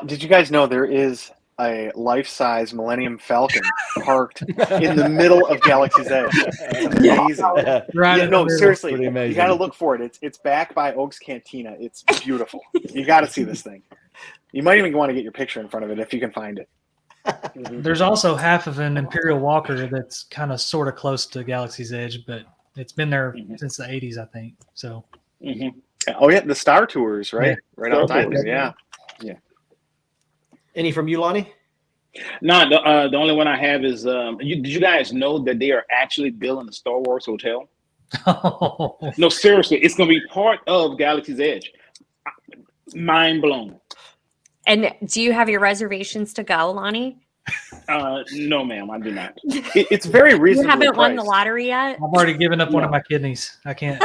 Speaker 6: Did you guys know there is a life-size Millennium Falcon parked in the middle of Galaxy's Edge? It's amazing.
Speaker 1: Right.
Speaker 6: Yeah, no, seriously,
Speaker 5: Pretty amazing.
Speaker 6: you got to look for it. It's back by Oaks Cantina. It's beautiful. You got to see this thing. You might even want to get your picture in front of it if you can find it.
Speaker 1: There's also half of an Imperial Walker that's kind of sort of close to Galaxy's Edge, but it's been there since the 80s, I think. So
Speaker 6: Oh yeah, the Star Tours, right?
Speaker 1: Yeah.
Speaker 6: Right
Speaker 4: Star
Speaker 6: outside
Speaker 4: Tours.
Speaker 6: there. Yeah.
Speaker 2: Any from you, Lonnie?
Speaker 4: No, the only one I have is did you guys know that they are actually building the Star Wars hotel? No, seriously, it's going to be part of Galaxy's Edge. Mind blown.
Speaker 3: And do you have your reservations to go, Lonnie?
Speaker 4: No, ma'am, I do not.
Speaker 6: It's very
Speaker 3: You
Speaker 6: reasonably
Speaker 3: haven't won the
Speaker 6: priced.
Speaker 3: lottery yet?
Speaker 1: I've already given up one of my kidneys. I can't.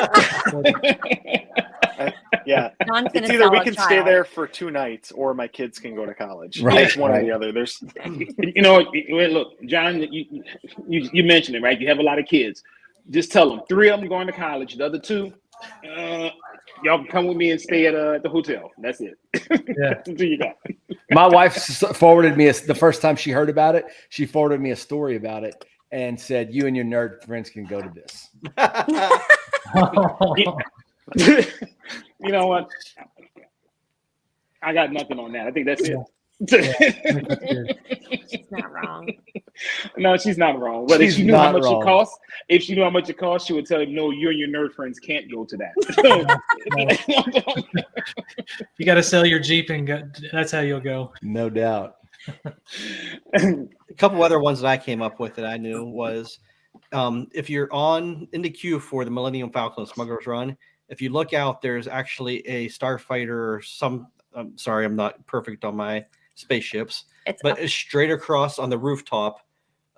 Speaker 6: Yeah.
Speaker 3: John's
Speaker 6: It's
Speaker 3: gonna
Speaker 6: either
Speaker 3: sell
Speaker 6: we
Speaker 3: a
Speaker 6: can
Speaker 3: child.
Speaker 6: stay there for 2 nights or my kids can go to college.
Speaker 5: Right,
Speaker 6: It's one or
Speaker 5: right.
Speaker 6: the other. There's
Speaker 4: Look, John, you mentioned it, right? You have a lot of kids. Just tell them 3 of them going to college. The other 2, y'all can come with me and stay at the hotel. That's it.
Speaker 1: Yeah.
Speaker 4: That's what you got.
Speaker 5: My wife forwarded me the first time she heard about it. She forwarded me a story about it and said, "You and your nerd friends can go to this."
Speaker 4: You know what? I got nothing on that. I think that's it.
Speaker 3: She's not wrong.
Speaker 4: No, she's not wrong. But if
Speaker 5: She's
Speaker 4: she knew how
Speaker 5: not
Speaker 4: much
Speaker 5: wrong.
Speaker 4: it costs, she would tell him, no, you and your nerd friends can't go to that.
Speaker 1: You got to sell your Jeep and go, that's how you'll go.
Speaker 5: No doubt.
Speaker 2: A couple other ones that I came up with that I knew was if you're in the queue for the Millennium Falcon Smuggler's Run, if you look out, there's actually a starfighter. I'm sorry, I'm not perfect on my spaceships,
Speaker 3: It's
Speaker 2: but
Speaker 3: up
Speaker 2: it's straight across on the rooftop.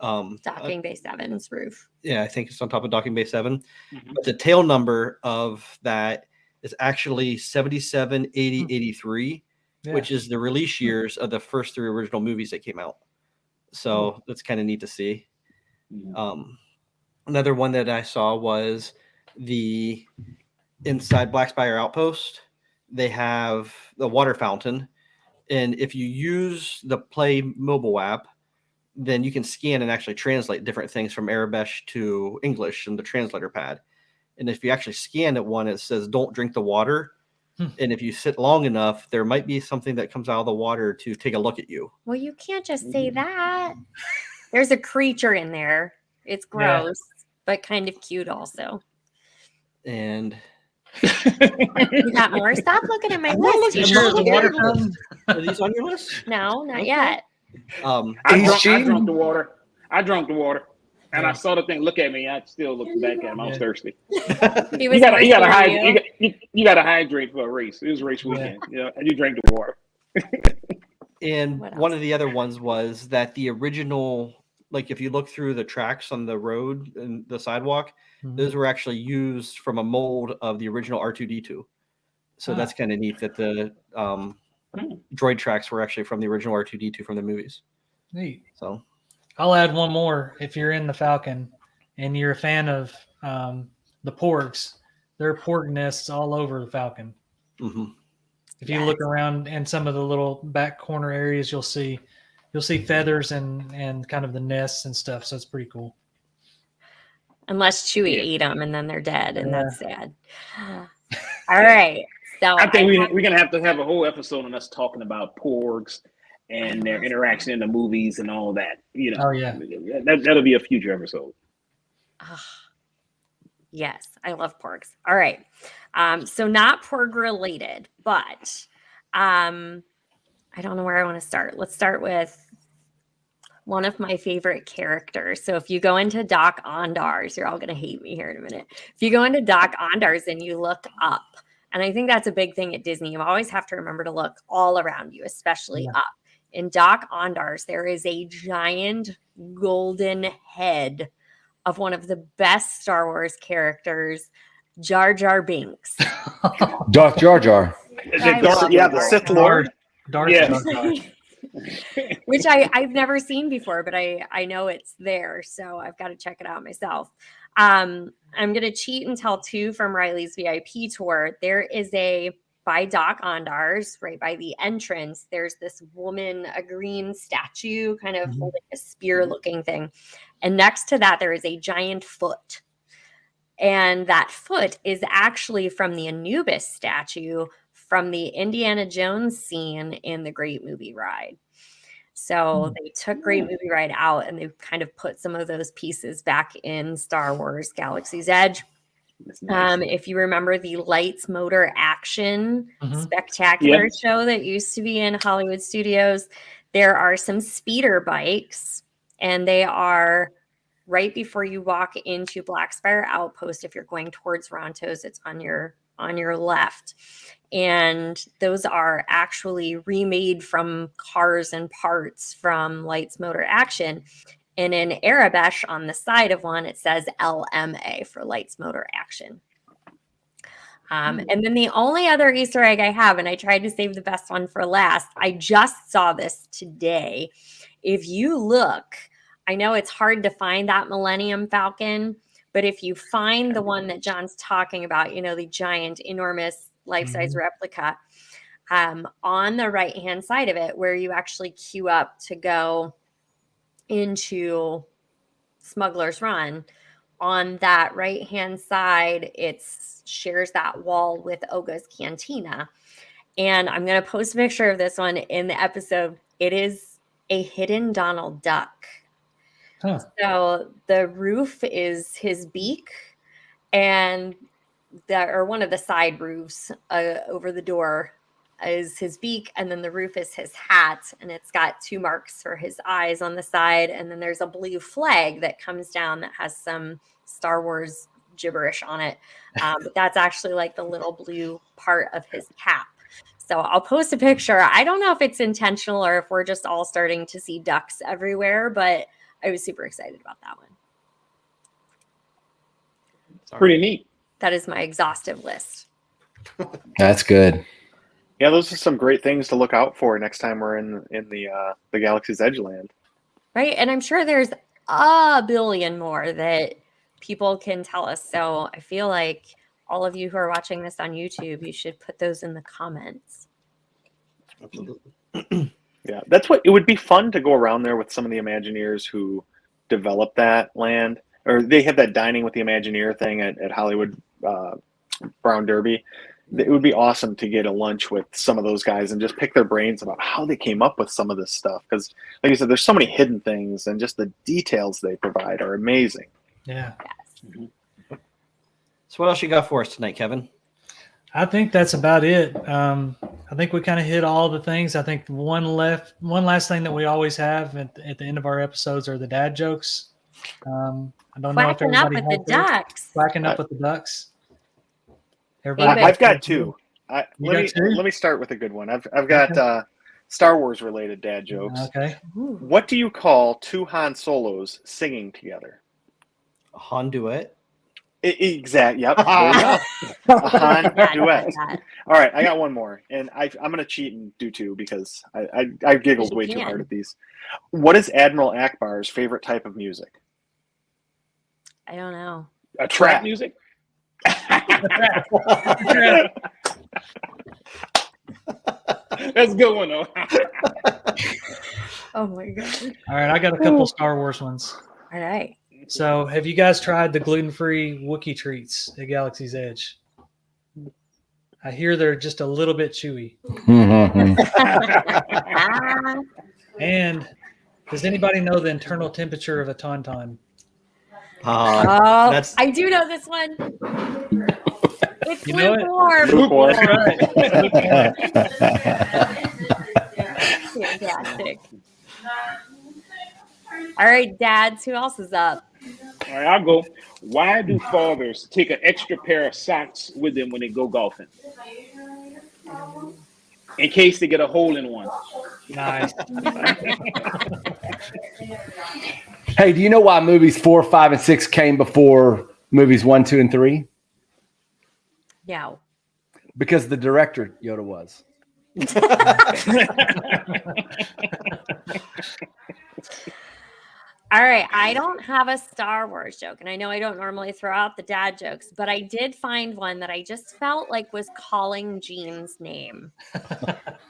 Speaker 3: Docking Bay 7's roof.
Speaker 2: Yeah, I think it's on top of Docking Bay 7.
Speaker 4: Mhm.
Speaker 2: But the tail number of that is actually 77, 80, 83,
Speaker 1: Yeah.
Speaker 2: which is the release years of the first 3 original movies that came out. So that's kind of neat to see. Another one that I saw was the inside Black Spire Outpost. They have the water fountain. And if you use the Play mobile app, then you can scan and actually translate different things from Arabesh to English in the translator pad. And if you actually scan at one, it says, "Don't drink the water." And if you sit long enough, there might be something that comes out of the water to take a look at you.
Speaker 3: Well, you can't just say that. There's a creature in there. It's
Speaker 1: Yeah.
Speaker 3: gross, but kind of cute also.
Speaker 2: And
Speaker 3: You got more? Stop looking at my list.
Speaker 1: Is
Speaker 3: you
Speaker 1: yours a
Speaker 3: weird.
Speaker 1: water fountain?
Speaker 2: are these on your list?
Speaker 3: No, not
Speaker 2: Okay.
Speaker 3: yet.
Speaker 4: I
Speaker 5: He's
Speaker 4: drunk
Speaker 5: cheating.
Speaker 4: the water. And I saw the thing look at me. I still looked back at him. I was
Speaker 1: Yeah.
Speaker 4: thirsty.
Speaker 3: He was
Speaker 4: You gotta
Speaker 3: worse than
Speaker 4: hydrate.
Speaker 3: you.
Speaker 4: You gotta hydrate for a race. It was race weekend. Yeah, and you drank the water.
Speaker 2: And
Speaker 3: What
Speaker 2: one
Speaker 3: else?
Speaker 2: of the other ones was that the original, like if you look through the tracks on the road and the sidewalk,
Speaker 1: Mhm.
Speaker 2: those were actually used from a mold of the original R2D2. So
Speaker 1: Ah.
Speaker 2: that's kind of neat that the droid tracks were actually from the original R2D2 from the movies.
Speaker 1: Neat.
Speaker 2: So
Speaker 1: I'll add one more. If you're in the Falcon and you're a fan of the porgs, there are porg nests all over the Falcon.
Speaker 2: mhm.
Speaker 1: If you look around in some of the little back corner areas, you'll see feathers and kind of the nests and stuff. So it's pretty cool.
Speaker 3: Unless Chewie
Speaker 4: Yeah.
Speaker 3: ate them and then they're dead, and
Speaker 1: Yeah.
Speaker 3: that's sad. All right. So
Speaker 4: I think
Speaker 3: I
Speaker 4: we're gonna have to have a whole episode on us talking about porgs and their interaction in the movies and all that. You know,
Speaker 1: Oh yeah.
Speaker 4: that'll be a future episode.
Speaker 3: Yes, I love porgs. All right. So not porg related, but I don't know where I want to start. Let's start with one of my favorite characters. So if you go into Doc Ondars, you're all going to hate me here in a minute. If you go into Doc Ondars and you look up, and I think that's a big thing at Disney, you always have to remember to look all around you, especially up. In Doc Ondars, there is a giant golden head of one of the best Star Wars characters, Jar Jar Binks.
Speaker 5: Darth Jar Jar.
Speaker 3: I love
Speaker 6: Yeah,
Speaker 3: it.
Speaker 6: the Sith Lord.
Speaker 1: Darth
Speaker 4: Yeah.
Speaker 1: Jar Jar.
Speaker 3: Which I've never seen before, but I know it's there, so I've got to check it out myself. I'm gonna cheat and tell two from Riley's VIP tour. There is by Doc Ondars, right by the entrance, there's this woman, a green statue, kind of holding a spear-looking thing, and next to that there is a giant foot, and that foot is actually from the Anubis statue from the Indiana Jones scene in the Great Movie Ride. So they took Great Movie Ride out and they kind of put some of those pieces back in Star Wars Galaxy's Edge. If you remember the Lights Motor Action spectacular show that used to be in Hollywood Studios, there are some speeder bikes, and they are right before you walk into Black Spire Outpost. If you're going towards Rontos, it's on your left. And those are actually remade from cars and parts from Lights Motor Action. And in Arabesh on the side of one, it says LMA for Lights Motor Action. And then the only other Easter egg I have, and I tried to save the best one for last, I just saw this today. If you look, I know it's hard to find that Millennium Falcon, but if you find the one that John's talking about, the giant, enormous life-size replica, on the right-hand side of it, where you actually queue up to go into Smuggler's Run, on that right-hand side, it shares that wall with Oga's Cantina. And I'm going to post a picture of this one in the episode. It is a hidden Donald Duck.
Speaker 1: Huh.
Speaker 3: So the roof is his beak, and one of the side roofs over the door is his beak, and then the roof is his hat, and it's got 2 marks for his eyes on the side, and then there's a blue flag that comes down that has some Star Wars gibberish on it. But that's actually like the little blue part of his cap. So I'll post a picture. I don't know if it's intentional or if we're just all starting to see ducks everywhere, but I was super excited about that one.
Speaker 4: Pretty neat.
Speaker 3: That is my exhaustive list.
Speaker 5: That's good.
Speaker 6: Yeah, those are some great things to look out for next time we're in the Galaxy's Edge land.
Speaker 3: Right. And I'm sure there's a billion more that people can tell us. So I feel like all of you who are watching this on YouTube, you should put those in the comments.
Speaker 2: Absolutely.
Speaker 6: Yeah, that's what it would be fun to go around there with some of the Imagineers who developed that land, or they have that dining with the Imagineer thing at Hollywood Brown Derby. It would be awesome to get a lunch with some of those guys and just pick their brains about how they came up with some of this stuff. Because, like you said, there's so many hidden things, and just the details they provide are amazing.
Speaker 1: Yeah.
Speaker 2: So what else you got for us tonight, Kevin?
Speaker 1: I think that's about it. I think we kind of hit all the things. I think one last thing that we always have at the end of our episodes are the dad jokes. I don't know if
Speaker 3: Quacking up
Speaker 1: everybody
Speaker 3: with the
Speaker 1: has those.
Speaker 3: ducks.
Speaker 1: Quacking up with the ducks.
Speaker 3: David.
Speaker 6: I've got 2.
Speaker 1: You
Speaker 6: Let
Speaker 1: got 2?
Speaker 6: me start with a good one. I've got Star Wars related dad jokes.
Speaker 1: Okay.
Speaker 3: Ooh.
Speaker 6: What do you call 2 Han Solos singing together?
Speaker 2: A Han duet.
Speaker 6: Exactly. Yep. There you go. A Han
Speaker 3: Yeah,
Speaker 6: duet.
Speaker 3: that.
Speaker 6: All right, I got one more, and I'm going to cheat and do two because I giggled
Speaker 3: You
Speaker 6: way too
Speaker 3: can.
Speaker 6: hard at these. What is Admiral Akbar's favorite type of music?
Speaker 3: I don't know.
Speaker 4: A trap music. That's a good one though.
Speaker 3: Oh my god.
Speaker 1: All right, I got a couple Star Wars ones.
Speaker 3: All right.
Speaker 1: So, have you guys tried the gluten-free Wookiee treats at Galaxy's Edge? I hear they're just a little bit chewy.
Speaker 3: Ah,
Speaker 1: And does anybody know the internal temperature of a tauntaun?
Speaker 3: oh,
Speaker 2: that's-
Speaker 3: I do know this one. It's
Speaker 1: You know it?
Speaker 3: lukewarm.
Speaker 6: Lukewarm.
Speaker 3: Fantastic. All right, dads, who else is up?
Speaker 4: All right, I'll go. Why do fathers take an extra pair of socks with them when they go golfing? In case they get a hole in one.
Speaker 1: Nice.
Speaker 5: Hey, do you know why movies 4, 5, and 6 came before movies 1, 2, and 3?
Speaker 3: No.
Speaker 5: Because the director Yoda was.
Speaker 3: All right, I don't have a Star Wars joke, and I know I don't normally throw out the dad jokes, but I did find one that I just felt like was calling Jean's name.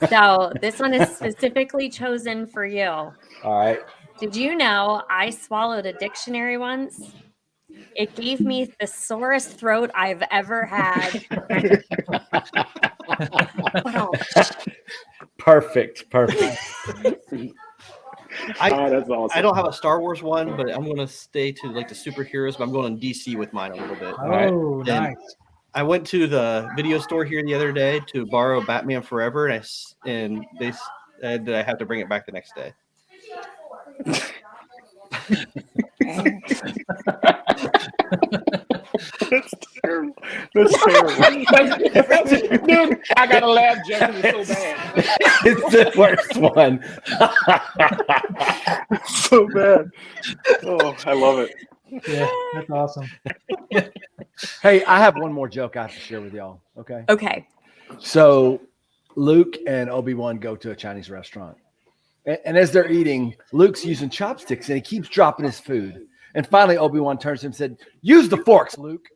Speaker 3: So this one is specifically chosen for you.
Speaker 5: All right.
Speaker 3: Did you know I swallowed a dictionary once? It gave me the sorest throat I've ever had. Wow.
Speaker 5: Perfect.
Speaker 4: Oh, that's awesome.
Speaker 2: I don't have a Star Wars one, but I'm going to stay to like the superheroes. But I'm going on DC with mine a little bit.
Speaker 5: right.
Speaker 1: Oh, nice.
Speaker 2: I went to the video store here the other day to borrow Batman Forever, and they said that I have to bring it back the next day.
Speaker 6: That's terrible. That's terrible.
Speaker 4: Dude, I gotta laugh, Jeff. It's so bad.
Speaker 5: It's the worst one.
Speaker 6: So bad. Oh, I love it.
Speaker 1: Yeah, that's awesome.
Speaker 5: Hey, I have one more joke I have to share with y'all. Okay.
Speaker 3: Okay.
Speaker 5: So Luke and Obi-Wan go to a Chinese restaurant. And as they're eating, Luke's using chopsticks and he keeps dropping his food. And finally, Obi-Wan turns to him and said, "Use the forks, Luke."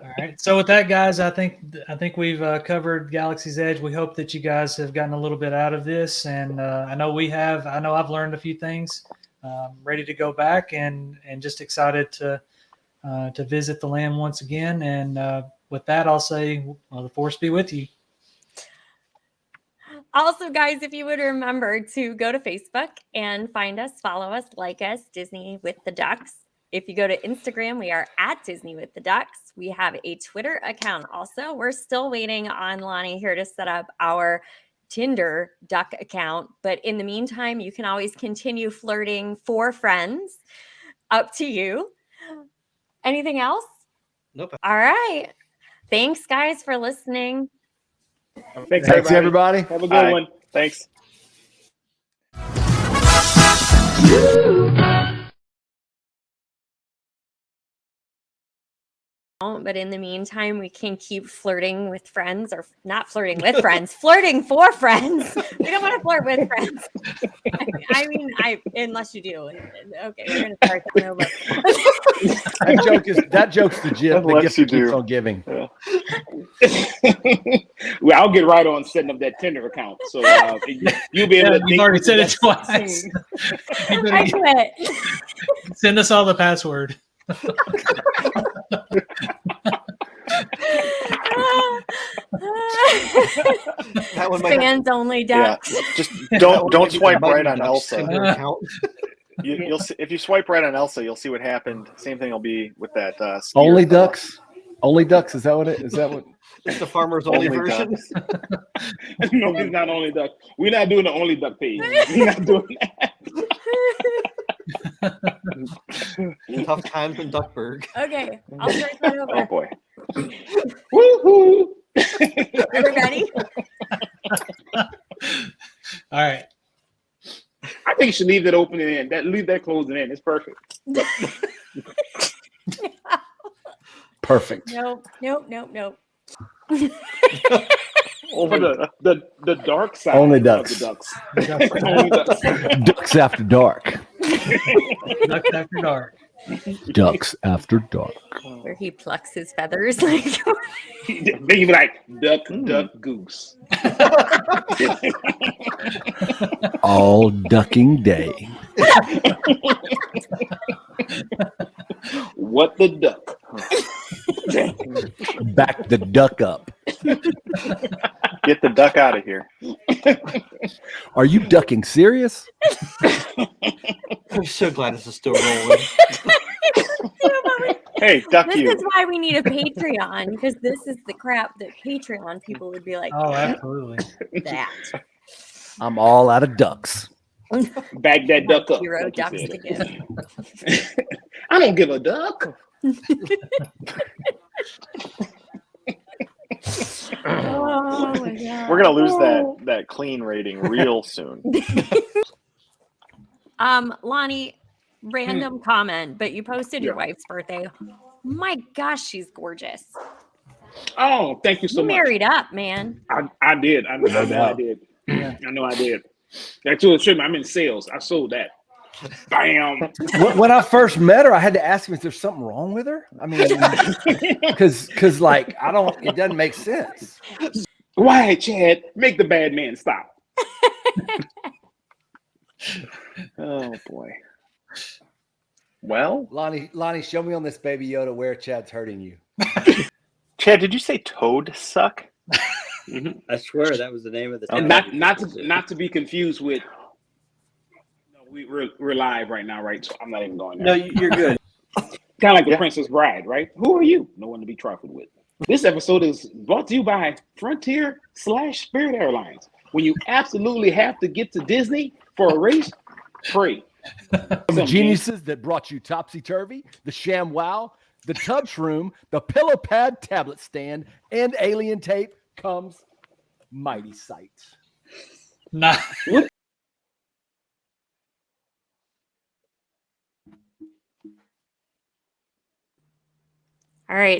Speaker 1: All right. So with that, guys, I think we've covered Galaxy's Edge. We hope that you guys have gotten a little bit out of this, and I know we have. I know I've learned a few things. Ready to go back, and just excited to visit the land once again. And with that, I'll say, well, the force be with you.
Speaker 3: Also, guys, if you would remember to go to Facebook and find us, follow us, like us, Disney with the Ducks. If you go to Instagram, we are at Disney with the Ducks. We have a Twitter account also. We're still waiting on Lonnie here to set up our Tinder Duck account. But in the meantime, you can always continue flirting for friends. Up to you. Anything else?
Speaker 2: Nope.
Speaker 3: All right. Thanks, guys, for listening.
Speaker 4: Thanks,
Speaker 5: Thanks, everybody.
Speaker 4: Have a good
Speaker 6: Bye.
Speaker 4: one. Thanks.
Speaker 3: But in the meantime, we can keep flirting with friends, or not flirting with friends, flirting for friends. We don't want to flirt with friends. I mean, unless you do. Okay, we're gonna start that over.
Speaker 5: That joke's the gift. The
Speaker 6: Unless
Speaker 5: gift
Speaker 6: you
Speaker 5: that keeps
Speaker 6: do.
Speaker 5: on giving.
Speaker 4: Well, I'll get right on setting up that Tinder account. So you'll be able to.
Speaker 1: You've already said it twice. You better
Speaker 3: I quit.
Speaker 1: send us all the password.
Speaker 2: That one might have-
Speaker 3: Fans only
Speaker 6: Yeah.
Speaker 3: ducks.
Speaker 6: Just
Speaker 2: that
Speaker 6: don't
Speaker 2: one
Speaker 6: don't
Speaker 2: might be
Speaker 6: swipe
Speaker 2: my
Speaker 6: right on
Speaker 2: Ducks
Speaker 6: Elsa.
Speaker 2: Tinder account.
Speaker 6: You'll see, if you swipe right on Elsa, you'll see what happened. Same thing will be with that. Skier
Speaker 5: Only
Speaker 6: fella.
Speaker 5: ducks. Only ducks. Is that what it is? That what?
Speaker 2: It's the farmer's only
Speaker 6: Only
Speaker 2: version.
Speaker 6: ducks.
Speaker 4: No, it's not only duck. We're not doing the only duck page. We're not doing that.
Speaker 2: Tough times in Duckburg.
Speaker 3: Okay, I'll start that
Speaker 6: Oh
Speaker 3: over.
Speaker 6: boy.
Speaker 4: Woohoo!
Speaker 3: Everybody?
Speaker 1: All right.
Speaker 4: I think you should leave that open in. Leave that closing in. It's perfect.
Speaker 5: Perfect.
Speaker 3: Nope.
Speaker 4: Over the dark side
Speaker 5: Only
Speaker 4: of
Speaker 5: ducks.
Speaker 4: the ducks.
Speaker 1: Ducks
Speaker 4: Only ducks.
Speaker 5: Ducks after dark.
Speaker 1: after dark.
Speaker 5: Ducks after dark.
Speaker 3: Where he plucks his feathers. Like,
Speaker 4: Then you be like, duck, duck, goose.
Speaker 5: All ducking day.
Speaker 4: What the duck?
Speaker 5: Back the duck up.
Speaker 6: Get the duck out of here.
Speaker 5: Are you ducking serious?
Speaker 2: I'm so glad this is still rolling.
Speaker 6: Hey, duck
Speaker 3: this
Speaker 6: you.
Speaker 3: is why we need a Patreon, because this is the crap that Patreon people would be like,
Speaker 1: Oh, absolutely.
Speaker 3: that.
Speaker 5: I'm all out of ducks.
Speaker 4: Back that duck up.
Speaker 3: Zero
Speaker 4: like you
Speaker 3: ducks
Speaker 4: said.
Speaker 3: to give.
Speaker 4: I don't give a duck.
Speaker 3: Oh my God.
Speaker 6: We're gonna lose that clean rating real soon.
Speaker 3: Lonnie, random comment, but you posted your
Speaker 4: Yeah.
Speaker 3: wife's birthday. My gosh, she's gorgeous.
Speaker 4: Oh, thank you so
Speaker 3: You
Speaker 4: much.
Speaker 3: married up, man.
Speaker 4: I did. I know I
Speaker 5: doubt.
Speaker 4: did. I know I did. That's what it should be. I'm in sales. I sold that. Bam.
Speaker 5: When I first met her, I had to ask him, is there something wrong with her? I mean, because like, it doesn't make sense.
Speaker 4: Why, Chad? Make the bad man stop.
Speaker 6: Oh boy. Well,
Speaker 5: Lonnie, show me on this Baby Yoda where Chad's hurting you.
Speaker 6: Chad, did you say toad suck?
Speaker 7: I swear that was the name of the.
Speaker 4: And not to be confused with. No, we're live right now, right? So I'm not even going there.
Speaker 7: No, you're good.
Speaker 4: Kind of like the
Speaker 6: Yeah.
Speaker 4: Princess Bride, right? Who are you? No one to be trifled with. This episode is brought to you by Frontier/Spirit Airlines. When you absolutely have to get to Disney for a race, pray.
Speaker 5: The geniuses that brought you Topsy Turvy, the Sham Wow, the Tub Shroom, the Pillow Pad tablet stand, and Alien Tape comes Mighty Sight.
Speaker 1: Nah.
Speaker 3: All right,